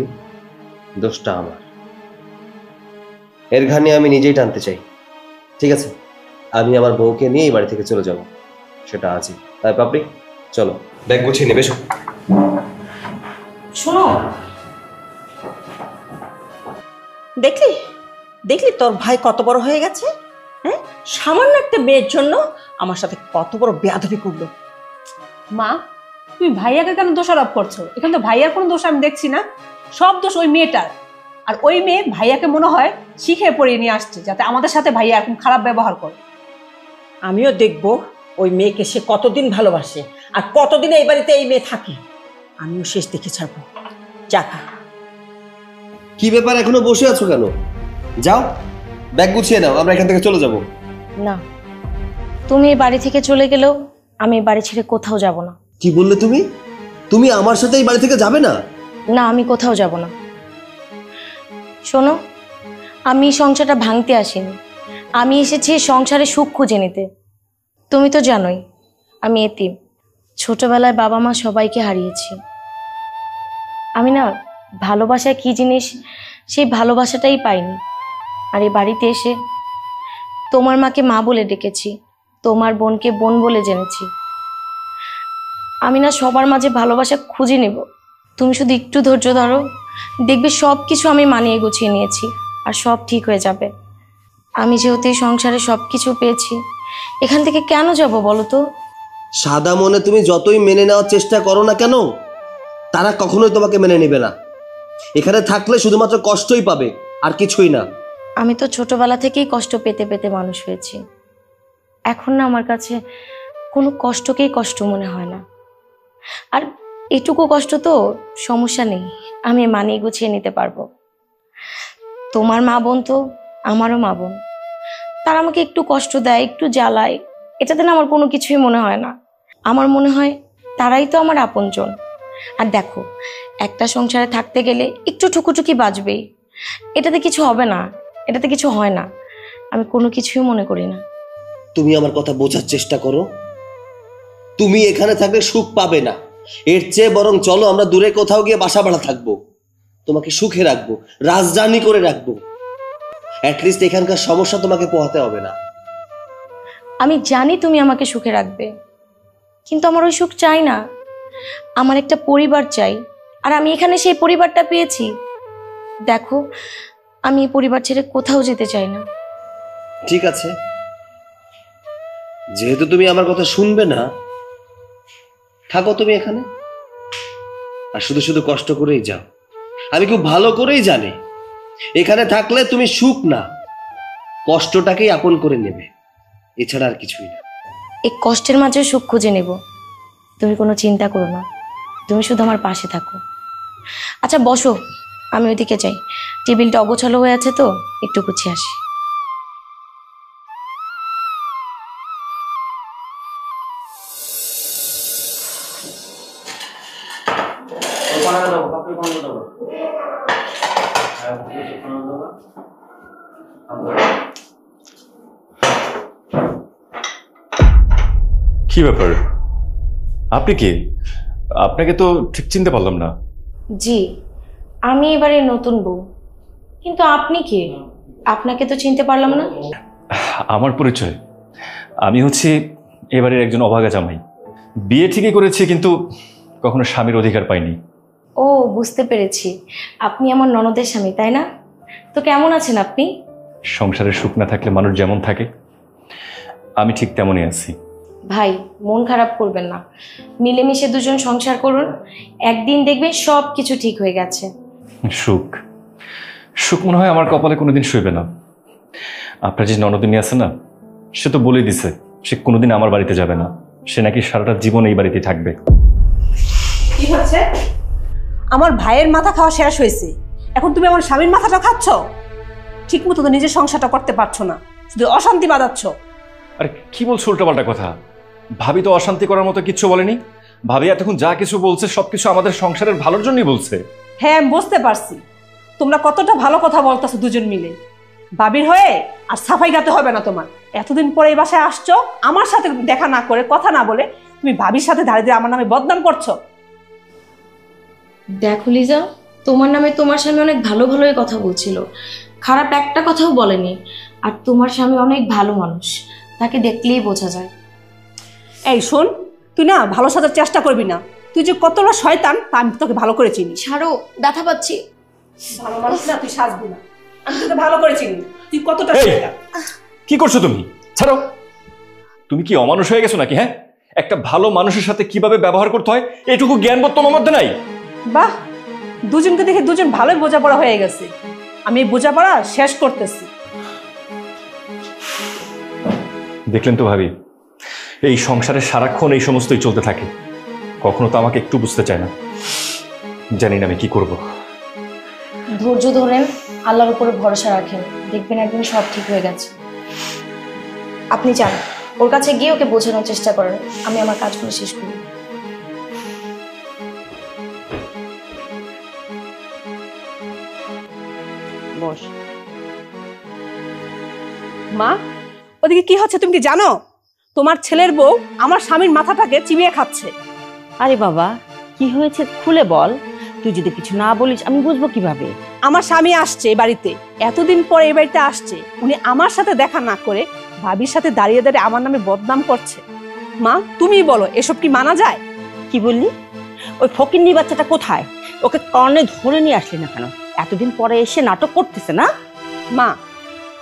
Speaker 4: দোষটা আমার। এর ঘানি আমি নিজেই টানতে চাই। ঠিক আছে, আমি আমার বউকে নিয়ে এই বাড়ি থেকে চলে যাব, সেটা আজই। তাই পাপড়ি, চলো ব্যাগ গুছিয়ে নেবে।
Speaker 1: শোনো,
Speaker 5: দেখলি তোর ভাই কত বড় হয়ে গেছে? হ্যাঁ, সামান্য একটা মেয়ের জন্য আমার সাথে কত বড় বেয়াদবি করলো।
Speaker 6: মা, তুমি ভাইয়াকে কেন দোষারোপ করছো? এখানে তো ভাইয়ার কোনো দোষ আমি দেখছি না, সব দোষ ওই মেয়েটার। আর ওই মেয়ে ভাইয়াকে মনে হয় শিখে পড়িয়ে নিয়ে আসছে, যাতে আমাদের সাথে ভাইয়া এখন খারাপ ব্যবহার করে।
Speaker 5: আমিও দেখবো ওই মেয়েকে সে কতদিন ভালোবাসে আর কতদিন এই বাড়িতে এই মেয়ে থাকে। আমিও শেষ দেখে ছাড়বো। চাকা
Speaker 4: কি ব্যাপার, এখনো বসে আছো কেন? যাও, ব্যাগ গুছিয়ে নাও, আমরা এখান থেকে চলে যাব।
Speaker 1: না, তুমি এই বাড়ি থেকে চলে গেলেও আমি এই বাড়ি ছেড়ে কোথাও যাব না।
Speaker 4: কি বললে তুমি? তুমি আমার সাথে এই বাড়ি থেকে যাবে না?
Speaker 1: না, আমি কোথাও যাব না। শোনো, আমি সংসারটা ভাঙতে আসিনি, আমি এসেছি সংসারে সুখ খুঁজে নিতে। তুমি তো জানোই আমি এতিম, ছোটবেলায় বাবা মা সবাইকে হারিয়েছি। আমি না ভালোবাসা কি জিনিস সেই ভালোবাসাটাই পাইনি। আর এই বাড়িতে এসে তোমার মাকে মা বলে ডেকেছি, তোমার বোনকে বোন বলে জেনেছি। আমি না সবার মাঝে ভালোবাসা খুঁজে নেব। তুমি শুধু একটু ধৈর্য ধরো, দেখবে সব কিছু আমি মানিয়ে গুছিয়ে নিয়েছি আর সব ঠিক হয়ে যাবে। আমি যেহেতু এই সংসারে সব কিছু পেয়েছি, এখান থেকে কেন যাব বলো তো?
Speaker 4: সাদা মনে তুমি যতই মেনে নেওয়ার চেষ্টা করো না কেন, তারা কখনোই তোমাকে মেনে নেবে না। এখানে থাকলে শুধুমাত্র কষ্টই পাবে, আর কিছুই না।
Speaker 1: আমি তো ছোটবেলা থেকেই কষ্ট পেতে পেতে মানুষ হয়েছি। এখন না আমার কাছে কোনো কষ্টকেই কষ্ট মনে হয় না। আর এটুকু কষ্ট তো সমস্যা নেই, আমি মানিয়ে গুছিয়ে নিতে পারবো। তোমার মা বোন তো আমারও মা বোন, তারা আমাকে একটু কষ্ট দেয়, একটু জ্বালায়, এটাতে না আমার কোনো কিছুই মনে হয় না। আমার মনে হয় তারাই তো আমার আপনজন। আর দেখো, একটা সংসারে থাকতে গেলে একটু ঠুকুঠুকি বাজবেই, এটাতে কিছু হবে না, এটাতে কিছু হয় না। আমি কোনো কিছুই মনে করি না।
Speaker 4: তুমি আমার কথা বোঝার চেষ্টা করো। তুমি এখানে থাকলে সুখ পাবে না, এর চেয়ে বরং চলো আমরা দূরে কোথাও গিয়ে বাসা ভাড়া থাকবো, তোমাকে সুখে রাখবো, রাজধানী করে রাখবো। অ্যাটলিস্ট এখানকার সমস্যা তোমাকে পোহাতে হবে না।
Speaker 1: আমি জানি তুমি আমাকে সুখে রাখবে, কিন্তু আমার ওই সুখ চাই না। আমার একটা পরিবার চাই, আর আমি এখানে সেই পরিবারটা পেয়েছি। দেখো, আমি এই পরিবার ছেড়ে কোথাও যেতে চাই না।
Speaker 4: ঠিক আছে, যেহেতু তুমি আমার কথা শুনবে না, থাকো তুমি এখানে, আর শুধু শুধু কষ্ট করেই যাও। আমি খুব ভালো করেই জানি এখানে থাকলে তুমি সুখ না, কষ্টটাকেই আপন করে নেবে, এছাড়া আর কিছুই না।
Speaker 1: এই কষ্টের মাঝে সুখ খুঁজে নেব, তুমি কোনো চিন্তা করো না, তুমি শুধু আমার পাশে থাকো। আচ্ছা বসো, আমি ওইদিকে যাই, টেবিলটা অগোছালো হয়ে আছে তো, একটু গুছিয়ে আসি।
Speaker 8: কি ব্যাপার, আপনি কি? আপনাকে তো ঠিক চিনতে পারলাম না।
Speaker 1: জি, আমি এবারে নতুন বউ, কিন্তু আপনি কে? আপনাকে তো চিনতে পারলাম না।
Speaker 8: আমার পরিচয়, আমি হচ্ছি এবারের একজন অভাগা জামাই। বিয়ে ঠিকই করেছি, কিন্তু কখনো স্বামীর অধিকার পাইনি।
Speaker 1: ও, বুঝতে পেরেছি, আপনি আমার ননদের স্বামী, তাই না?
Speaker 9: তো কেমন আছেন আপনি?
Speaker 8: সংসারের সুখ না থাকলে মানুষ যেমন থাকে, আমি ঠিক তেমনই আছি।
Speaker 9: ভাই, মন খারাপ করবেন না, মিলেমিশে দুজন সংসার করুন, একদিন দেখবেন সব কিছু ঠিক হয়ে গেছে।
Speaker 8: সুখ সুখ মনে হয় আমার কপালে কোনোদিন শুইবে না। আপনার যে ননদিনী আছে না, সে তো বলেই দিছে সে কোনোদিন আমার বাড়িতে যাবে না, সে নাকি সারাটা জীবন এই বাড়িতে থাকবে।
Speaker 6: কি হচ্ছে? আমার ভাইয়ের মাথা খাওয়া শেষ হয়েছে, এখন তুমি আমার স্বামীর মাথাটা খাচ্ছ? ঠিক মতো তো নিজের সংসারটা করতে পারছো না, শুধু অশান্তি বাঁধাচ্ছ।
Speaker 8: আরে কি বলছো উল্টাপাল্টা কথা? ভাবি তো অশান্তি করার মতো কিচ্ছু বলেনি। ভাবি এতক্ষণ যা কিছু বলছে সবকিছু আমাদের সংসারের ভালোর জন্যই বলছে।
Speaker 6: হ্যাঁ, আমি বুঝতে পারছি তোমরা কতটা ভালো কথা বলতেছো দুজন মিলে। বাবির হয়ে আর সাফাই গাতে হবে না তোমার। এতদিন পরে এই বাসায় আসছো, আমার সাথে দেখা না করে, কথা না বলে তুমি ভাবির সাথে দাঁড়িয়ে আমার নামে বদনাম করছো।
Speaker 9: দেখো লিজা, তোমার নামে তোমার স্বামী অনেক ভালো ভালোই কথা বলছিল, খারাপ একটা কথাও বলেনি। আর তোমার স্বামী অনেক ভালো মানুষ, তাকে দেখলেই বোঝা যায়।
Speaker 6: এই শোন, তুই না ভালো সাজার চেষ্টা করবি না। তুই যে কতটা শয়তান তা আমি তোকে ভালো করে চিনি।
Speaker 9: ছাড়ো, ব্যথা পাচ্ছি।
Speaker 6: ভালো মানুষ না, তুই সাজবি না। আমি তোকে ভালো করে চিনি, তুই কতটা শয়তান।
Speaker 8: কি করছো তুমি? ছাড়ো। তুমি কি অমানুষ হয়ে গেছো নাকি? হ্যাঁ, একটা ভালো মানুষের সাথে কিভাবে ব্যবহার করতে হয় এটুকু জ্ঞানবোধ তোমার মধ্যে নাই?
Speaker 6: বাহ, দুজনকে দেখে দুজন ভালোই বোঝাপড়া হয়ে গেছে। আমি এই বোঝাপড়া শেষ করতেছি।
Speaker 8: দেখলেন তো ভাবি, এই সংসারে সারাক্ষণ এই সমস্তই চলতে থাকে, কখনো তো আমাকে একটু বুঝতে চায় না। জানি না আমি কি করব।
Speaker 9: ধৈর্য ধরেন, আল্লাহর উপরে ভরসা রাখেন, দেখবেন একদিন সব ঠিক হয়ে গেছে। আপনি যান, ওর কাছে গিয়ে ওকে বোঝানোর চেষ্টা করেন, আমি আমার কাজগুলো শেষ করি।
Speaker 5: বস।
Speaker 6: মা, ওদিকে কি হচ্ছে তুমি কি জানো? তোমার ছেলের বউ আমার স্বামীর মাথাটাকে চিবিয়ে খাচ্ছে।
Speaker 5: আরে বাবা, কি হয়েছে খুলে বল। তুই যদি কিছু না বলিস আমি বুঝবো কিভাবে?
Speaker 6: আমার স্বামী আসছে এই বাড়িতে, এতদিন পরে এই বাড়িতে আসছে, উনি আমার সাথে দেখা না করে ভাবির সাথে দাঁড়িয়ে দাঁড়িয়ে আমার নামে বদনাম করছে। মা, তুমিই বলো, এসব কি মানা যায়?
Speaker 5: কি বললি? ওই ফকিন্নি বাচ্চাটা কোথায়? ওকে কর্নে ধরে নিয়ে আসলি না কেন? এতদিন পরে এসে নাটক করতেছে না?
Speaker 6: মা,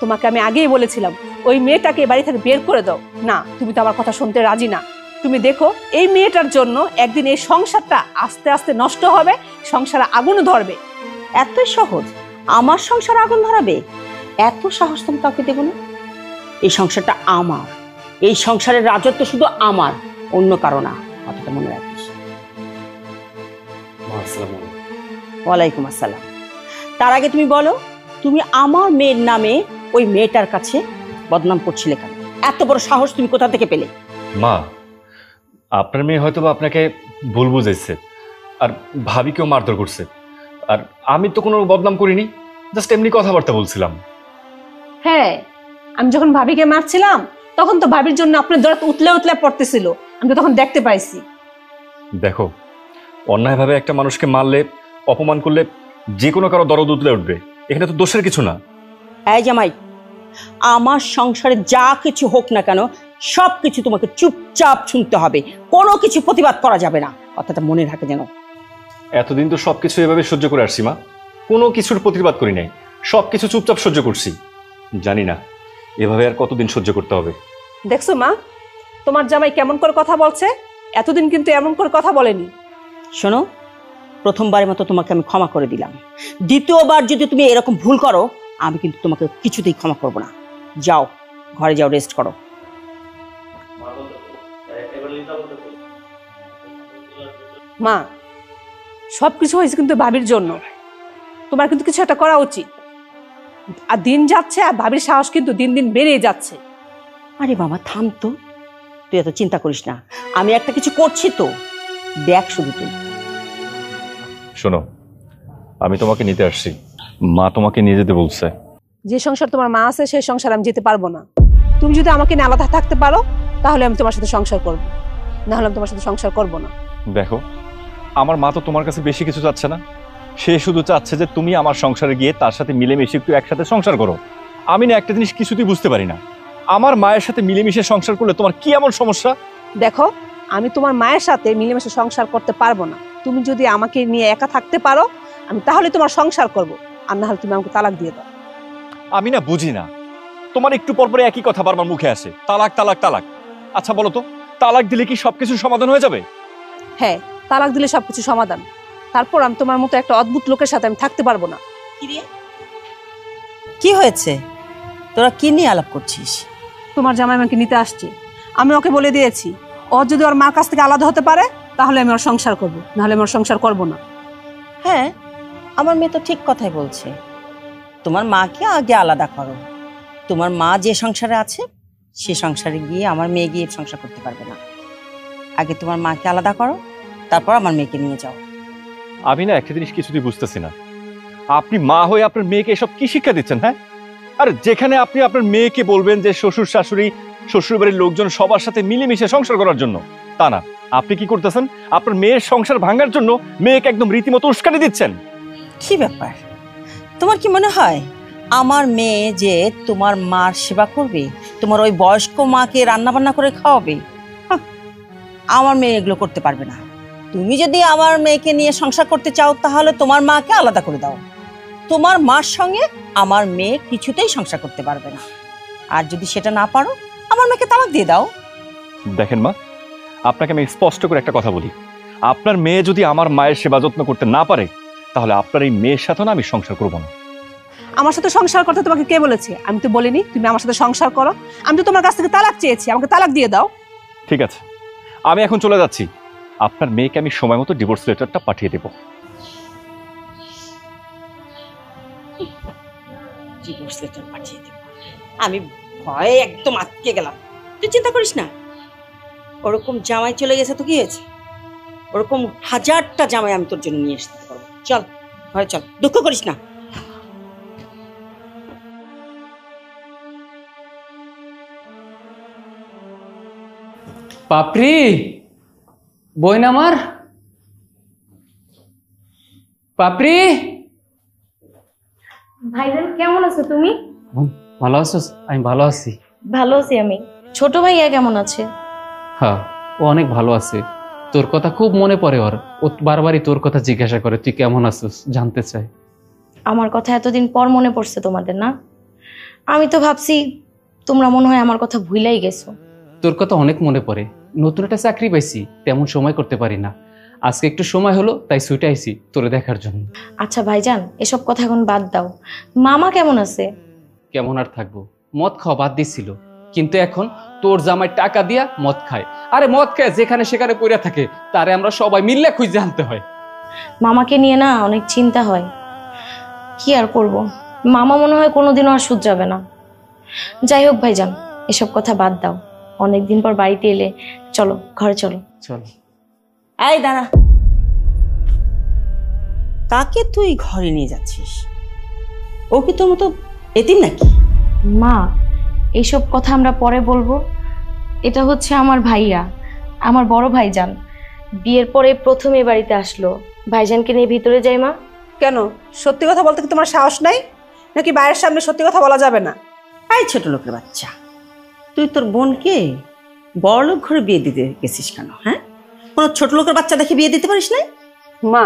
Speaker 6: তোমাকে আমি আগেই বলেছিলাম ওই মেয়েটাকে বাড়ি থেকে বের করে দাও। না, তুমি তো আমার কথা শুনতে রাজি না। তুমি দেখো, এই মেয়েটার জন্য একদিন এই সংসারটা আস্তে আস্তে নষ্ট হবে, সংসারে আগুন ধরবে।
Speaker 5: এতই সহজ আমার সংসার আগুন ধরাবে? এত সাহস তুমি কাউকে দেবো না। এই সংসারটা আমার, এই সংসারের রাজত্ব শুধু আমার, অন্য কারো না, কথাটা মনে রাখিস। ওয়ালাইকুম আসসালাম। তার আগে তুমি বলো, তুমি আমার মেয়ের নামে ওই মেয়েটার কাছে বদনাম করছিলে কেন? এত বড় সাহস তুমি কোথা থেকে পেলে?
Speaker 8: মা, আপনার মেয়ে হয়তো বা আপনাকে ভুল বুঝেছে, আর ভাবিকেও মারধর করছে। আর আমি তো কোনো বদনাম করিনি, জাস্ট এমনি কথাবার্তা বলছিলাম।
Speaker 6: হ্যাঁ, আমি যখন ভাবিকে মারছিলাম তখন তো ভাবির জন্য আপনার দরদ উতলে উতলে পড়তেছিল, আমি তো তখন দেখতে পাইছি।
Speaker 8: দেখো, অন্যায়ভাবে একটা মানুষকে মারলে, অপমান করলে যে কোনো কারো দরদ উতলে উঠবে, এখানে তো দোষের কিছু না।
Speaker 5: এই জামাই, আমার সংসারে যা কিছু হোক না কেন সব কিছু তোমাকে চুপচাপ শুনতে হবে, কোনো কিছু প্রতিবাদ করা যাবে না, কথাটা মনে রাখে যেন।
Speaker 8: এতদিন তো সবকিছু এভাবে সহ্য করে আসছি মা, কোনো কিছুর প্রতিবাদ করি নাই, সবকিছু চুপচাপ সহ্য করছি। জানি না এভাবে আর কতদিন সহ্য করতে হবে।
Speaker 6: দেখছো মা, তোমার জামাই কেমন করে কথা বলছে? এতদিন কিন্তু এমন করে কথা বলেনি।
Speaker 5: শোনো, প্রথমবারের মতো তোমাকে আমি ক্ষমা করে দিলাম, দ্বিতীয়বার যদি তুমি এরকম ভুল করো আমি কিন্তু তোমাকে কিছুতেই ক্ষমা করব না। যাও, ঘরে যাও, রেস্ট করো।
Speaker 6: মা, সবকিছু হয়েছে কিন্তু ভাবির জন্য, তোমার কিন্তু কিছু একটা করা উচিত। আর দিন যাচ্ছে আর ভাবির সাহস কিন্তু দিন দিন বেড়ে যাচ্ছে।
Speaker 5: আরে বাবা থাম তো, তুই এত চিন্তা করিস না, আমি একটা কিছু করছি তো, দেখ শুধু তুই।
Speaker 8: শোনো, আমি তোমাকে নিতে আসছি, মা তোমাকে নিয়ে যেতে বলছে।
Speaker 6: যে সংসার তোমার মা আছে সেই সংসার আমি যেতে পারবো না। তুমি যদি আমাকে নিয়ে আলাদা থাকতে পারো তাহলে আমি তোমার সাথে সংসার করবো, না হলে আমি তোমার সাথে সংসার করবো না।
Speaker 8: দেখো, আমার মা তো তোমার কাছে বেশি কিছু চাচ্ছে না, সে শুধু চাচ্ছে যে তুমি আমার সংসারে গিয়ে তার সাথে মিলেমিশে একটু একসাথে সংসার করো। আমি না একটা জিনিস কিছুতেই বুঝতে পারি না, আমার মায়ের সাথে মিলেমিশে সংসার করলে তোমার কি এমন সমস্যা?
Speaker 6: দেখো, আমি তোমার মায়ের সাথে মিলেমিশে সংসার করতে পারবো না। তুমি যদি আমাকে নিয়ে একা থাকতে পারো আমি তাহলে তোমার সংসার করব, আর না হলে তুমি আমাকে তালাক দিয়ে দাও।
Speaker 8: আমি না বুঝি না, তোমার একটু পর পরে একই কথা বারবার মুখে আসে, তালাক তালাক তালাক। আচ্ছা বলো তো, তালাক দিলে কি সবকিছু সমাধান হয়ে যাবে?
Speaker 6: হ্যাঁ, তালাক দিলে সবকিছু সমাধান। তারপর আমি তোমার মতো একটা অদ্ভুত লোকের সাথে আমি থাকতে পারবো না।
Speaker 5: কি হয়েছে? তোরা কি নিয়ে আলাপ করছিস?
Speaker 6: তোমার জামাই আমাকে নিতে আসছে, আমি ওকে বলে দিয়েছি ও যদি ওর মার কাছ থেকে আলাদা হতে পারে তাহলে আমি ওর সংসার করব, নাহলে আমি ওর সংসার করব না।
Speaker 5: হ্যাঁ, আমার মেয়ে তো ঠিক কথাই বলছে। তোমার মাকে আগে আলাদা করো। তোমার মা যে সংসারে আছে সে সংসারে গিয়ে আমার মেয়ে গিয়ে সংসার করতে পারবে না। আগে তোমার মাকে আলাদা করো, তারপর আমার মেয়েকে নিয়ে যাও।
Speaker 8: আমি না একটা জিনিস কিছুতেই বুঝতেছি না, আপনি মা হয়ে আপনার মেয়েকে এসব কি শিক্ষা দিচ্ছেন? হ্যাঁ, আর যেখানে আপনি আপনার মেয়েকে বলবেন যে শ্বশুর শাশুড়ি শ্বশুর বাড়ির লোকজন সবার সাথে মিলেমিশে সংসার করার জন্য, তা না, আপনি কি করতেছেন? আপনার মেয়ের সংসার ভাঙার জন্য মেয়েকে একদম রীতিমতো উস্কানি দিচ্ছেন।
Speaker 5: কি ব্যাপার? তোমার কি মনে হয় আমার মেয়ে যে তোমার মার সেবা করবে, তোমার ওই বয়স্ক মাকে রান্না বান্না করে খাওয়াবে? আমার মেয়ে এগুলো করতে পারবে না। তুমি যদি আমার মেয়েকে নিয়ে সংসার করতে চাও তাহলে তোমার মাকে আলাদা করে দাও। তোমার মার সঙ্গে আমার মেয়ে কিছুতেই সংসার করতে পারবে না। আর যদি সেটা না পারো আমার মেয়েকে তালাক দিয়ে দাও।
Speaker 8: দেখেন মা, আপনাকে আমি স্পষ্ট করে একটা কথা বলি, আপনার মেয়ে যদি আমার মায়ের সেবা যত্ন করতে না পারে তাহলে আপনার এই মেয়ের সাথে না আমি সংসার করব না।
Speaker 6: আমার সাথে সংসার করতে তোমাকে কে বলেছে? আমি তো বলিনি তুমি আমার সাথে সংসার করো। আমি তো তোমার কাছ থেকে তালাক চেয়েছি, আমাকে তালাক দিয়ে দাও।
Speaker 8: ঠিক আছে, আমি এখন চলে যাচ্ছি। আপনার মেয়েকে আমি সময় মতো ডিভোর্স লেটারটা পাঠিয়ে দেব।
Speaker 5: ডিভোর্স লেটার পাঠিয়ে দেব? আমি ভয়ে একদম আটকে গেলাম। তুই চিন্তা করিস না, ওরকম জামাই চলে গেছে তো কি হয়েছে? ওরকম হাজারটা জামাই আমি তোর জন্য নিয়ে আসতে পারবো। চল ঘরে চল, দুঃখ করিস না।
Speaker 7: পাপড়ি, বোন আমার পাপড়ি।
Speaker 9: ভাইজান কেমন আছো তুমি?
Speaker 7: ভালো আছিস? আমি ভালো আছি।
Speaker 9: ভালো আছি আমি। ছোট ভাইয়া কেমন আছে?
Speaker 7: হ্যাঁ, ও অনেক ভালো আছে। তোর কথা খুব মনে পড়ে ওর। ও বারবারই তোর কথা জিজ্ঞাসা করে তুই কেমন আছিস, জানতে চাই।
Speaker 9: আমার কথা এতদিন পর মনে পড়ছে তোমাদের না? আমি তো ভাবছি তোমরা মনে হয় আমার কথা ভুলেই গেছো।
Speaker 7: তোর কথা অনেক মনে পড়ে। নতুন একটা চাকরি পাইছি, তেমন সময় করতে পারি না। আজকে একটু সময় হলো তাই ছুটে আইছি তোরে দেখার জন্য।
Speaker 9: আচ্ছা ভাইজান, এসব কথা এখন বাদ দাও। মামা কেমন আছে?
Speaker 7: কেমন আর থাকবো, মদ খাওয়া বাদ দিছিল, কিন্তু এখন তোর জামাই টাকা দিয়া মদ খায়। আরে মদ খায় যেখানে সেখানে পড়ে থাকে, তারে আমরা সবাই মিললে খুঁজে আনতে হয়।
Speaker 9: মামাকে নিয়ে না অনেক চিন্তা হয়। কি আর করব, মামা মনে হয় কোনোদিনও আর শুধরাবে না। যাই হোক ভাইজান, এসব কথা বাদ দাও। অনেকদিন পর বাড়িতে এলে, চলো ঘরে চলো।
Speaker 7: চল।
Speaker 5: এই দাঁড়া, কাকে তুই ঘরে নিয়ে যাচ্ছিস? ও কি তোর মতো এতিম নাকি?
Speaker 9: মা, এইসব কথা আমরা পরে বলবো। এটা হচ্ছে আমার ভাইয়া, আমার বড় ভাইজান। বিয়ের পরে প্রথম এ বাড়িতে আসলো। ভাইজানকে নিয়ে ভিতরে যাই মা।
Speaker 6: কেন, সত্যি কথা বলতে কি তোমার সাহস নাই নাকি বাইরের সামনে সত্যি কথা বলা যাবে না?
Speaker 5: এই ছোট লোকের বাচ্চা, তুই তোর বোনকে বড়লোক ঘরে বিয়ে দিতে গেছিস কেন? হ্যাঁ, কোনো ছোট লোকের বাচ্চা দেখে বিয়ে দিতে পারিস না?
Speaker 6: মা,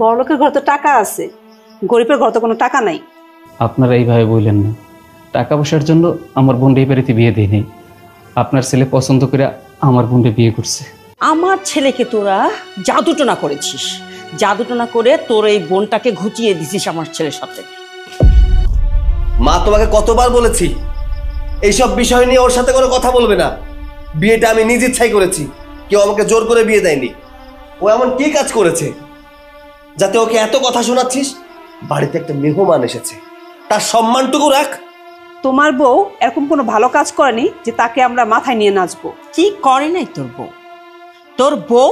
Speaker 6: বড়লোকের ঘরে তো টাকা আছে, গরিবের ঘরে তো কোনো টাকা নাই।
Speaker 7: আপনারা এইভাবে বললেন না। টাকা পয়সার জন্য আমার বোনটা এই বাড়িতে বিয়ে দেয়নি। আপনার ছেলে পছন্দ করে আমার বোনটা বিয়ে করছে।
Speaker 5: আমার ছেলেকে তোরা জাদুটোনা করেছিস, জাদুটোনা করে তোর এই বোনটাকে ঘুচিয়ে দিছিস আমার ছেলের সাথে।
Speaker 4: মা, তোমাকে কতবার বলেছি এইসব বিষয় নিয়ে ওর সাথে কোনো কথা বলবে না। বিয়েটা আমি নিজ ইচ্ছাই করেছি, কেউ আমাকে জোর করে বিয়ে দেয়নি। ও এমন কি কাজ করেছে যাতে ওকে এত কথা শোনাচ্ছিস? বাড়িতে একটা মেহমান এসেছে, তার সম্মানটুকু রাখ।
Speaker 6: তোমার বউ এরকম কোনো ভালো কাজ করেনি যে তাকে আমরা মাথায় নিয়ে নাচবো।
Speaker 5: কি করে নাই তোর বউ? তোর বউ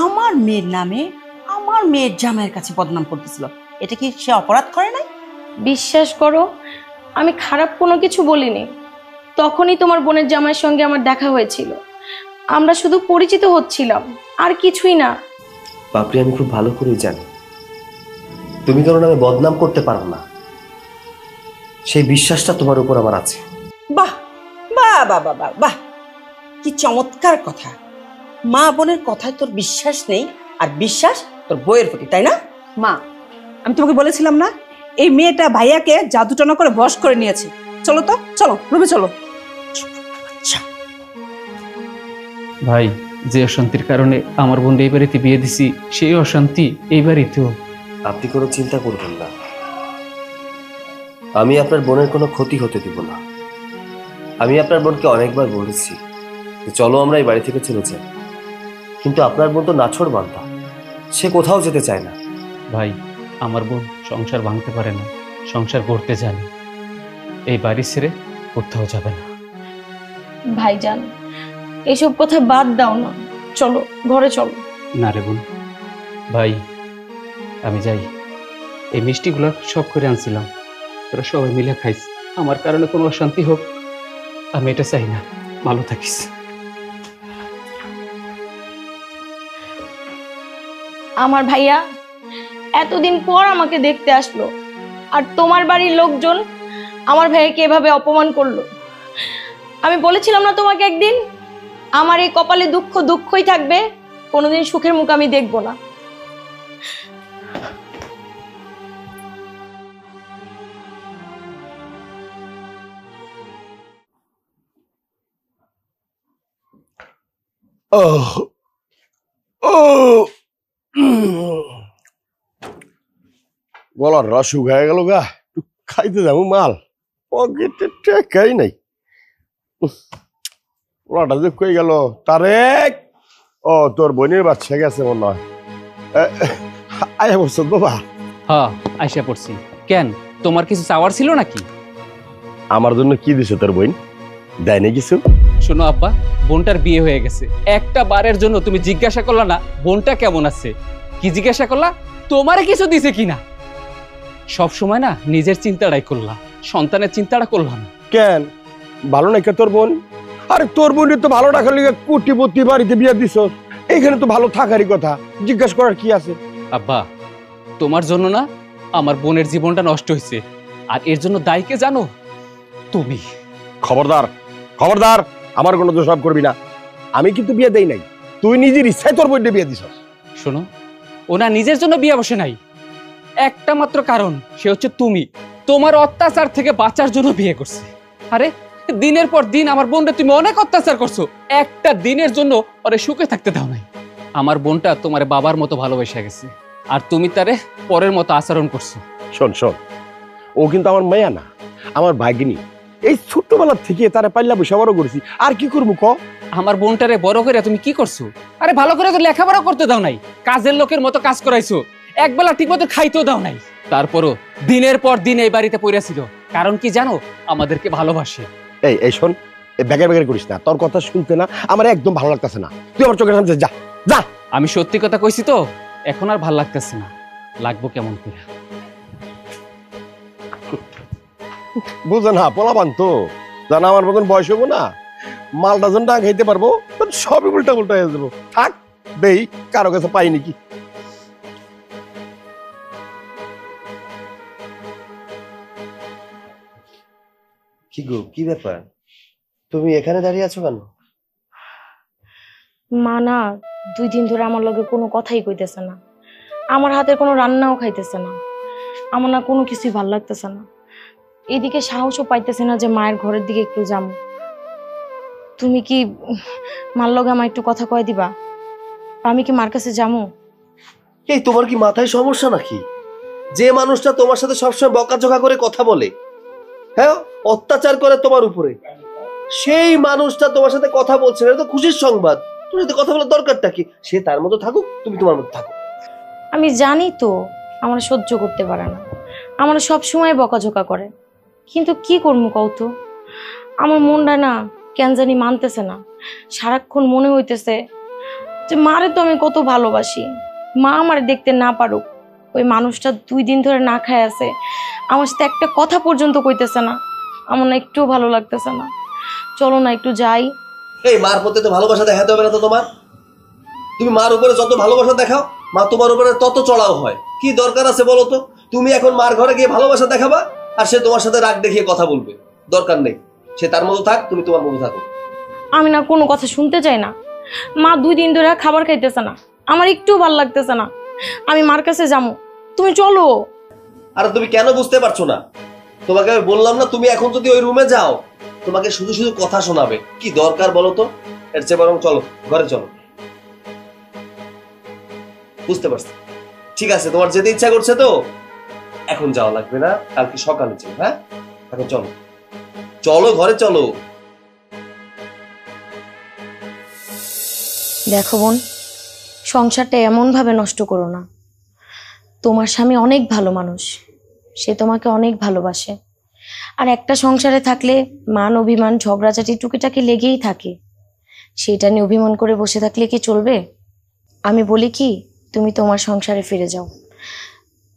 Speaker 5: আমার মেয়ের নামে আমার মেয়ের জামাইয়ের কাছে বদনাম করতেছিল। এটা কি সে অপরাধ করে নাই?
Speaker 9: বিশ্বাস করো, আমি খারাপ কোনো কিছু বলিনি। তখনই তোমার বোনের জামাইয়ের সঙ্গে আমার দেখা হয়েছিল। আমরা শুধু পরিচিত হচ্ছিলাম, আর কিছুই না।
Speaker 4: বাপরে, আমি খুব ভালো করেই জানি তুমি কারণ আমি বদনাম করতে পারো না, সেই বিশ্বাসটা তোমার উপর আমার আছে।
Speaker 5: বাহ বাহ বাহ বাহ বাহ বাহ, কি চমৎকার কথা। মা বোনের কথায় তোর বিশ্বাস নেই, আর বিশ্বাস তোর বইয়ের প্রতি, তাই না?
Speaker 6: মা, আমি তোমাকে বলেছিলাম না এই মেয়েটা ভাইয়াকে জাদুটনা করে বশ করে নিয়েছে। চলো তো, চলো রুমে চলো।
Speaker 7: ভাই, যে অশান্তির কারণে আমার বোন এই বাড়িতে বিয়ে দিছি, সেই অশান্তি এই বাড়িতেও।
Speaker 4: আপনি কোনো চিন্তা করবেন না, আমি আপনার বোনের কোনো ক্ষতি হতে দিব না। আমি আপনার বোনকে অনেকবার বলেছি যে চলো আমরা এই বাড়ি থেকে চলে যাই, কিন্তু আপনার বোন তো নাছোড় বান্দা, সে কোথাও যেতে চায় না।
Speaker 7: ভাই, আমার বোন সংসার ভাঙতে পারে না, সংসার করতে জানে। এই বাড়ি ছেড়ে কোথাও যাবে না।
Speaker 9: ভাইজান, এসব কথা বাদ দাও না, চলো ঘরে চলো।
Speaker 7: না রে বোন, ভাই আমি যাই। এই মিষ্টিগুলো সব করে আনছিলাম, তোরা সবাই মিলে খাইস। আমার কারণে কোনো অশান্তি হোক আমি এটা চাই না। ভালো থাকিস।
Speaker 1: আমার ভাইয়া এতদিন পর আমাকে দেখতে আসলো, আর তোমার বাড়ির লোকজন আমার ভাইয়াকে এভাবে অপমান করলো। আমি বলেছিলাম না তোমাকে একদিন, আমার এই কপালে দুঃখ দুঃখই থাকবে, কোনোদিন সুখের মুখ আমি দেখবো না।
Speaker 2: গলার রস শুকায় গেল গা, একটু খাইতে যাবো মাল, পকেটে টাকাই নাই। ওলাটা যে কই গেল তারেক? ও তোর বোনের বাচ্চা গেছে মনে হয়। আয়া বলছ বাবা?
Speaker 7: হ্যাঁ, আইসা পড়ছি। কেন, তোমার কিছু চাওয়ার ছিল নাকি?
Speaker 2: আমার জন্য কি দিছে তোর বোন? দেয় না কিছু?
Speaker 7: শোনো আব্বা, বোনটার বিয়ে হয়ে গেছে, একটা বারের জন্য তুমি জিজ্ঞাসা করলা না বোনটা কেমন আছে? কি জিজ্ঞাসা করলা তোমারে কিছু দিছে কিনা? সব সময় না নিজের চিন্তাটাই করলা, সন্তানের চিন্তাটা করলাম না।
Speaker 2: কেন ভালো নাকি তোর বোন? আরে তোর বোনের তো ভালো রাখার লিগে কোটিপতি বাড়িতে বিয়ে দিছ, এইখানে তো ভালো থাকারই কথা, জিজ্ঞাসা করার কি আছে?
Speaker 7: আব্বা, তোমার জন্য না আমার বোনের জীবনটা নষ্ট হয়েছে, আর এর জন্য দায়ী কে জানো? তুমি।
Speaker 2: খবরদার, খবরদার, আমার কোনো দোষারোপ করবি না। আমি কিন্তু বিয়ে দেই নাই, তুই নিজের ইচ্ছায় তোর বোনকে বিয়ে দিছ।
Speaker 7: শোনো, ওনা নিজের জন্য বিয়ে বসে নাই, একটা মাত্র কারণ, সে হচ্ছে তুমি। তোমার অত্যাচার থেকে বাঁচার জন্য বিয়ে করছে। আরে দিনের পর দিন আমার বোনটা তুমি অনেক অত্যাচার করছো, একটা দিনের জন্য ওরে সুখে থাকতে দাও নাই। আমার বোনটা তোমার বাবার মতো ভালোবেসে গেছে, আর তুমি তারে পরের মতো আচরণ করছো।
Speaker 2: শোন শোন, ও কিন্তু আমার মায়া না, আমার ভাগিনী। এই ছোট্টবেলার থেকে তারা পাল্লা বসে বড় করেছি, আর কি করবো ক?
Speaker 7: আমার বোনটারে বড় করে তুমি কি করছো? আরে ভালো করে তো লেখাপড়া করতে দাও নাই, কাজের লোকের মতো কাজ করাইছো, একবেলা ঠিক মতো খাইতেও দাও নাই। তারপরও দিনের পর দিন এই বাড়িতে পড়েছিল, কারণ কি জানো? আমাদেরকে ভালোবাসে।
Speaker 2: এই এই শোন, এই ব্যাগের ব্যাগের করিস না, তোর কথা শুনতে না আমার একদম ভালো লাগতেছে না। তুই আমার চোখের সামনে যা যা।
Speaker 7: আমি সত্যি কথা কইছি তো, এখন আর ভাল লাগতেছে না। লাগবো কেমন করে?
Speaker 2: বুঝে না, পোলাপান তো জানা, আমার মতন বয়স হবো না, মালটা জন না খাইতে পারবো, সবই উল্টা উল্টা হয়ে যাবো। থাক দেই, কারো কাছে পাই নাকি।
Speaker 4: কি গো, কি ব্যাপার, তুমি এখানে দাঁড়িয়ে আছো কেন?
Speaker 9: মা না 2 দিন ধরে আমার লগে কোনো কথাই কইতেছে না, আমার হাতের কোনো রান্নাও খাইতেছে না, আমার না কোনো কিছুই ভাল লাগতেছে না। এদিকে সাহসও পাইতেছে না যে মায়ের ঘরের দিকে একটু যাবো। তুমি কি মার লগে আমার একটু কথা কয়ে দিবা? আমি কি মার কাছে যাবো?
Speaker 4: এই তোমার কি মাথায় সমস্যা নাকি? যে মানুষটা তোমার সাথে সবসময় বকাঝকা করে কথা বলে, হ্যাঁ, অত্যাচার করে তোমার উপরে, সেই মানুষটা তোমার সাথে কথা বলছে, এটা তো খুশির সংবাদ। তুমি তো কথা বলার দরকারটা কি? সে তার মতো থাকুক, তুমি তোমার মতো থাকো।
Speaker 9: আমি জানি তো আমার সহ্য করতে পারে না, আমার সব সময় বকাঝকা করে, কিন্তু কি করবো কও তো? আমার মনটা না কেন জানি মানতেছে না। সারাক্ষণ মনে হইতেছে যে মারে তো আমি কত ভালোবাসি, মা আমার দেখতে না পারুক। ওই মানুষটা 2 দিন ধরে না খায় আছে, আমার সাথে একটা কথা পর্যন্ত কইতেছে না। আমার না একটু ভালো লাগতেছে না, চলো না একটু যাই।
Speaker 4: এই মার প্রতি তো ভালোবাসা দেখাতে হবে না তো তোমার? তুমি মার উপরে যত ভালোবাসা দেখাও, মা তোমার উপরে তত চড়াও হয়। কি দরকার আছে বলো তো? তুমি এখন মার ঘরে গিয়ে ভালোবাসা দেখাবা, আর সে তোমার সাথে রাগ দেখিয়ে কথা বলবে? দরকার নেই, সে তার মতো থাক, তুমি তোমার মতো থাকো।
Speaker 9: আমি না কোনো কথা শুনতে চাই না। মা 2 দিন ধরে খাবার খাইতেছে না, আমার একটু ভালো লাগতেছে না। আমি মার কাছে যাবো, তুমি চলো।
Speaker 4: আর তুমি কেন বুঝতে পারছো না? তোমাকে আমি বললাম না, তুমি এখন যদি ওই রুমে যাও তোমাকে শুধু শুধু কথা শোনাবে। কি দরকার বলো তো? এর চেয়ে বরং চলো ঘরে চলো। বুঝতে পারছি, ঠিক আছে, তোমার যেতে ইচ্ছা করছে তো এখন যাওয়া লাগবে না, কালকে সকালে চলো। হ্যাঁ, এখন চলো চলো ঘরে চলো।
Speaker 9: দেখো বোন, সংসারটা এমনভাবে নষ্ট করো না। তোমার স্বামী অনেক ভালো মানুষ, সে তোমাকে অনেক ভালোবাসে। আর একটা সংসারে থাকলে মান অভিমান ঝগড়াঝাটি টুকিটাকি লেগেই থাকে, সেটা নিয়ে অভিমান করে বসে থাকলে কি চলবে? আমি বলি কি, তুমি তোমার সংসারে ফিরে যাও,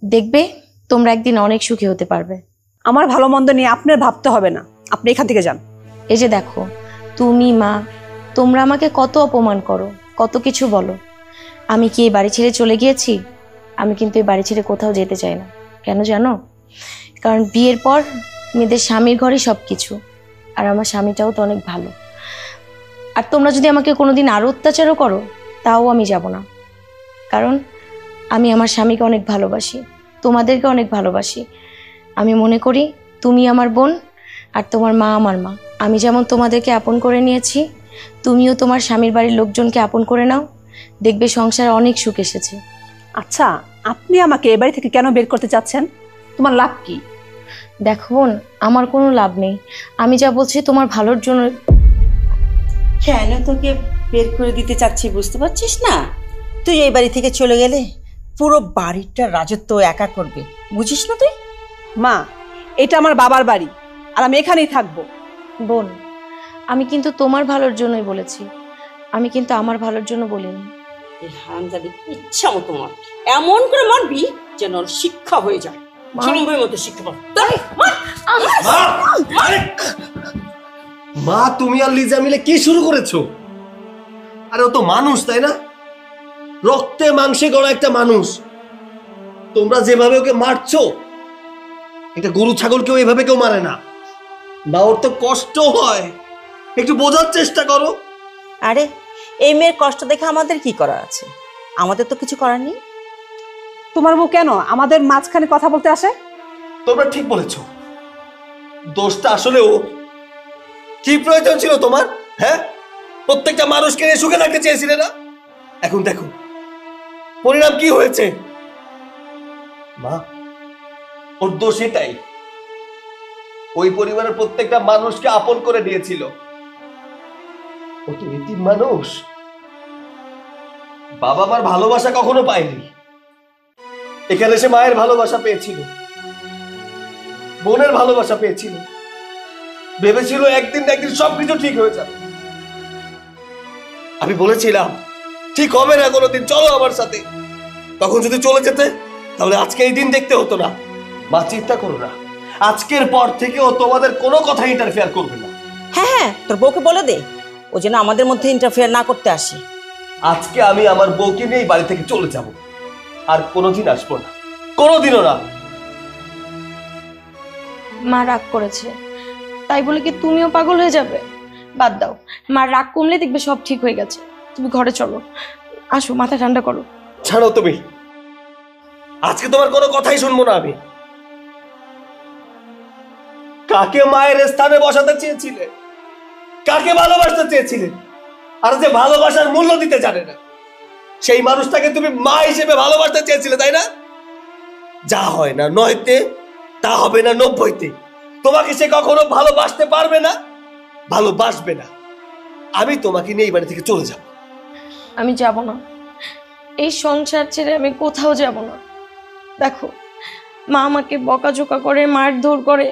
Speaker 9: দেখবে তোমরা একদিন অনেক সুখী হতে পারবে।
Speaker 6: আমার ভালো মন্দ নিয়ে আপনার ভাবতে হবে না, আপনি এখান থেকে যান।
Speaker 9: এই যে দেখো, তুমি মা, তোমরা আমাকে কত অপমান করো, কত কিছু বলো। আমি কি এই বাড়ি ছেড়ে চলে গিয়েছি? আমি কিন্তু এই বাড়ি ছেড়ে কোথাও যেতে চাই না। কেন জানো? কারণ বিয়ের পর মেয়েদের স্বামীর ঘরই সব কিছু, আর আমার স্বামীটাও তো অনেক ভালো। আর তোমরা যদি আমাকে কোনোদিন আরও অত্যাচারও করো তাও আমি যাব না, কারণ আমি আমার স্বামীকে অনেক ভালোবাসি, তোমাদেরকে অনেক ভালোবাসি। আমি মনে করি তুমি আমার বোন আর তোমার মা আমার মা। আমি যেমন তোমাদেরকে আপন করে নিয়েছি, তুমিও তোমার স্বামীর বাড়ির লোকজনকে আপন করে নাও, দেখবে সংসারে অনেক সুখ এসেছে।
Speaker 6: আচ্ছা, আপনি আমাকে এ বাড়ি থেকে কেন বের করতে চাচ্ছেন? তোমার লাভ কি?
Speaker 9: দেখো বোন, আমার কোনো লাভ নেই, আমি যা বলছি তোমার ভালোর জন্য।
Speaker 5: কেন তোকে বের করে দিতে চাচ্ছি বুঝতে পারছিস না? তুই এই বাড়ি থেকে চলে গেলে পুরো বাড়িটা রাজত্ব একা করবে, বুঝিস না তুই?
Speaker 6: মা, এটা আমার বাবার বাড়ি আর আমি এখানেই থাকবো।
Speaker 9: বোন, আমি কিন্তু তোমার ভালোর জন্যই বলেছি, আমি কিন্তু আমার ভালোর জন্য বলিনি।
Speaker 5: এই হারামজাদি ইচ্ছা মতো মার, এমন করে মারবি যেন ওর শিক্ষা হয়ে যায়, সময় মতো শিক্ষা পাবে।
Speaker 4: মা, তুমি আর লিজা মিলে কি শুরু করেছো? আরে ও তো মানুষ, তাই না? রক্তে মাংসে গড়া একটা মানুষ। তোমরা যেভাবে ওকে মারছো, এটা গরু ছাগলকেও এভাবে কেউ মারে না। না, ওর তো কষ্ট হয়, একটু বোঝার চেষ্টা করো।
Speaker 5: আরে এই মেয়ের কষ্ট দেখে আমাদের কি করার আছে? আমাদের তো কিছু করার নেই।
Speaker 6: তোমার বউ কেন আমাদের মাঝখানে কথা বলতে আসে?
Speaker 4: তোমরা ঠিক বলেছো, দোষটা আসলে ও। কি প্রয়োজন ছিল তোমার? হ্যাঁ, প্রত্যেকটা মানুষকে নিয়ে সুখে থাকতে চেয়েছিলে না? এখন দেখো পরিণাম কি হয়েছে। মা, ওর দোষ এটাই, ওই পরিবারের প্রত্যেকটা মানুষকে আপন করে নিয়েছিল। ও তো এতিম মানুষ, বাবা মার ভালোবাসা কখনো পায়নি। এখানে সে মায়ের ভালোবাসা পেয়েছিল, বোনের ভালোবাসা পেয়েছিল, ভেবেছিল একদিন না একদিন সবকিছু ঠিক হয়ে যাবে। আমি বলেছিলাম ঠিক হবে না কোনোদিন, চলো আমার সাথে। তখন যদি চলে যেতে তাহলে আজকে এই দিন দেখতে হতো না। মা, চিন্তা করো না, আজকের পর থেকে ও তোমাদের কোনো কথা ইন্টারফেয়ার করবে না।
Speaker 5: হ্যাঁ হ্যাঁ, তোর বউকে বলে দে ও যেন আমাদের মধ্যে ইন্টারফেয়ার না করতে আসে।
Speaker 4: আজকে আমি আমার বউকে নিয়ে এই বাড়ি থেকে চলে যাব, আর কোনোদিন আসবো না, কোনোদিনও না।
Speaker 1: মা রাগ করেছে, তাই বলে কি তুমিও পাগল হয়ে যাবে? বাদ দাও, মার রাগ কমলে দেখবে সব ঠিক হয়ে গেছে। তুমি ঘরে চলো, আসো, মাথা ঠান্ডা করো।
Speaker 4: ছাড়ো তুমি, আজকে তোমার কোনো কথাই শুনবো না আমি। কাকে মায়ের স্থানে বসাতে চেয়েছিলে, কাকে ভালোবাসতে চেয়েছিলে, আর যে ভালোবাসার মূল্য দিতে জানে না সেই মানুষটাকে তুমি মা হিসেবে ভালোবাসতে চেয়েছিলে, তাই না? যা হয় না নয়তে, তা হবে না 90-তে। তোমাকে সে কখনো ভালোবাসতে পারবে না, ভালোবাসবে না। আমি তোমাকে নিয়ে এই বাড়ি থেকে চলে যাব।
Speaker 1: আমি যাব না, এই সংসার ছেড়ে আমি কোথাও যাব না। দেখো, মা আমাকে বকাঝোকা করে, মারধর করে,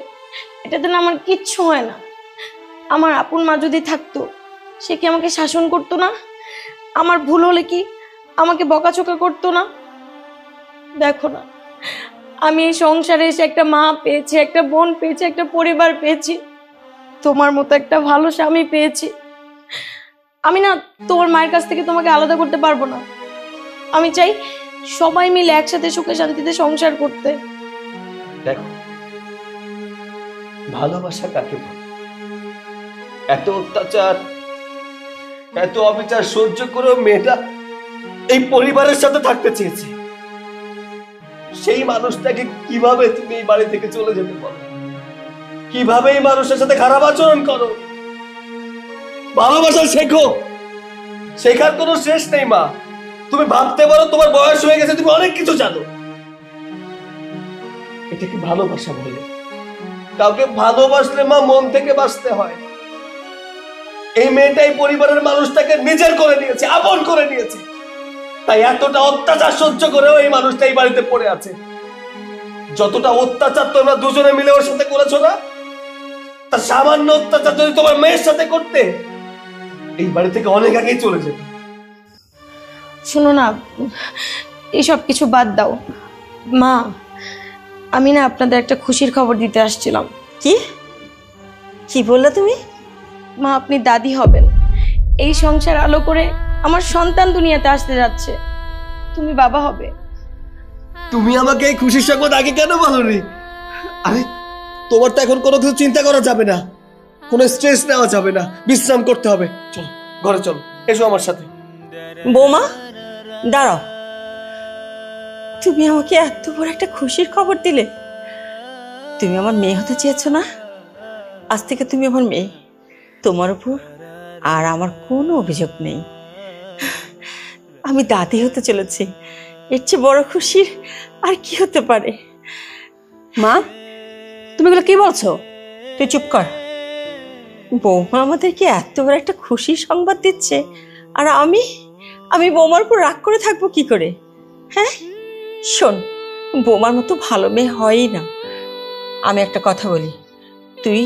Speaker 1: এটাতে না আমার কিচ্ছু হয় না। আমার আপন মা যদি থাকতো, সে কি আমাকে শাসন করতো না? আমার ভুল হলে কি আমাকে বকাঝোকা করতো না? দেখো না, আমি এই সংসারে এসে একটা মা পেয়েছি, একটা বোন পেয়েছি, একটা পরিবার পেয়েছি, তোমার মতো একটা ভালো স্বামী পেয়েছি। আমি না তোমার মায়ের কাছ থেকে তোমাকে আলাদা করতে পারবো না। আমি চাই সবাই মিলে একসাথে সুখে শান্তিতে সংসার করতে।
Speaker 4: দেখো, ভালোবাসা কাকে বলে? এত অত্যাচার, এত অবিচার সহ্য করে মেয়েটা এই পরিবারের সাথে থাকতে চেয়েছে। সেই মানুষটাকে কিভাবে তুমি এই বাড়ি থেকে চলে যেতে পারো? কিভাবে এই মানুষের সাথে খারাপ আচরণ করো? ভালোবাসা শেখো, শেখার কোনো শেষ নেই মা। তুমি ভাবতে পারো তোমার বয়স হয়ে গেছে, তুমি অনেক কিছু জানো। এটা কি ভালোবাসা বলে? কাউকে ভালোবাসলে মা মন থেকে বাসতে হয়। এই মেয়েটাই পরিবারের মানুষটাকে নিজের করে নিয়েছে, আপন করে নিয়েছে, তাই এতটা অত্যাচার সহ্য করেও এই মানুষটা এই বাড়িতে পড়ে আছে। যতটা অত্যাচার তোমরা দুজনে মিলে ওর সাথে করেছো না, তার সামান্য অত্যাচার যদি তোমার মেয়ের সাথে করতে, এই বাড়ি থেকে অনেক আগেই চলে যেত।
Speaker 1: শোনো না, এইসব কিছু বাদ দাও। মা, আমি না আপনাদের একটা খুশির খবর দিতে আসছিলাম।
Speaker 5: কি কি বললে তুমি?
Speaker 1: মা, আপনি দাদি হবেন। এই সংসার আলো করে আমার সন্তান দুনিয়াতে আসতে যাচ্ছে। তুমি বাবা হবে।
Speaker 4: তুমি আমাকে এই খুশির সংবাদ আগে কেন বলোনি? আরে তোমার তো এখন কোনো কিছু চিন্তা করা যাবে না, কোনো স্ট্রেস নেওয়া যাবে না, বিশ্রাম করতে হবে। চলো ঘরে চলো, এসো আমার সাথে।
Speaker 5: বৌমা দাঁড়াও, তুমি আমাকে এত বড় একটা খুশির খবর দিলে। তুমি আমার মেয়ে হতে চেয়েছো না? আজ থেকে তুমি আমার মেয়ে। তোমার উপর আর আমার কোনো অভিযোগ নেই। আমি দাদি হতে চলেছি, এর চেয়ে বড় খুশির আর কি হতে পারে?
Speaker 6: মা, তুমি এগুলো কি বলছো?
Speaker 5: তুই চুপ কর। বৌমা আমাদেরকে এত বড় একটা খুশির সংবাদ দিচ্ছে, আর আমি বৌমার উপর রাগ করে থাকবো কি করে? হ্যাঁ শোন, বৌমার মতো ভালো মেয়ে হয়ই না। আমি একটা কথা বলি, তুই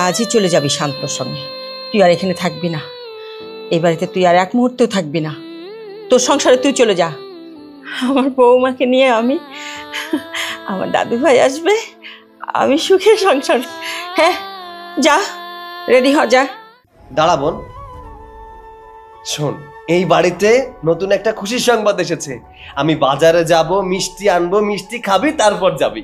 Speaker 5: আজই চলে যাবি শান্তর সঙ্গে। তুই আর এখানে থাকবি না, এই বাড়িতে তুই আর এক মুহূর্তেও থাকবি না। তোর সংসারে তুই চলে যা। আমার বৌমাকে নিয়ে আমার দাদু ভাই আসবে, আমি সুখে সংসার। হ্যাঁ যা, রেডি হ, যা।
Speaker 4: দাঁড়া বোন, শোন, এই বাড়িতে নতুন একটা খুশির সংবাদ এসেছে। আমি বাজারে যাব, মিষ্টি আনবো, মিষ্টি খাবি, তারপর যাবি।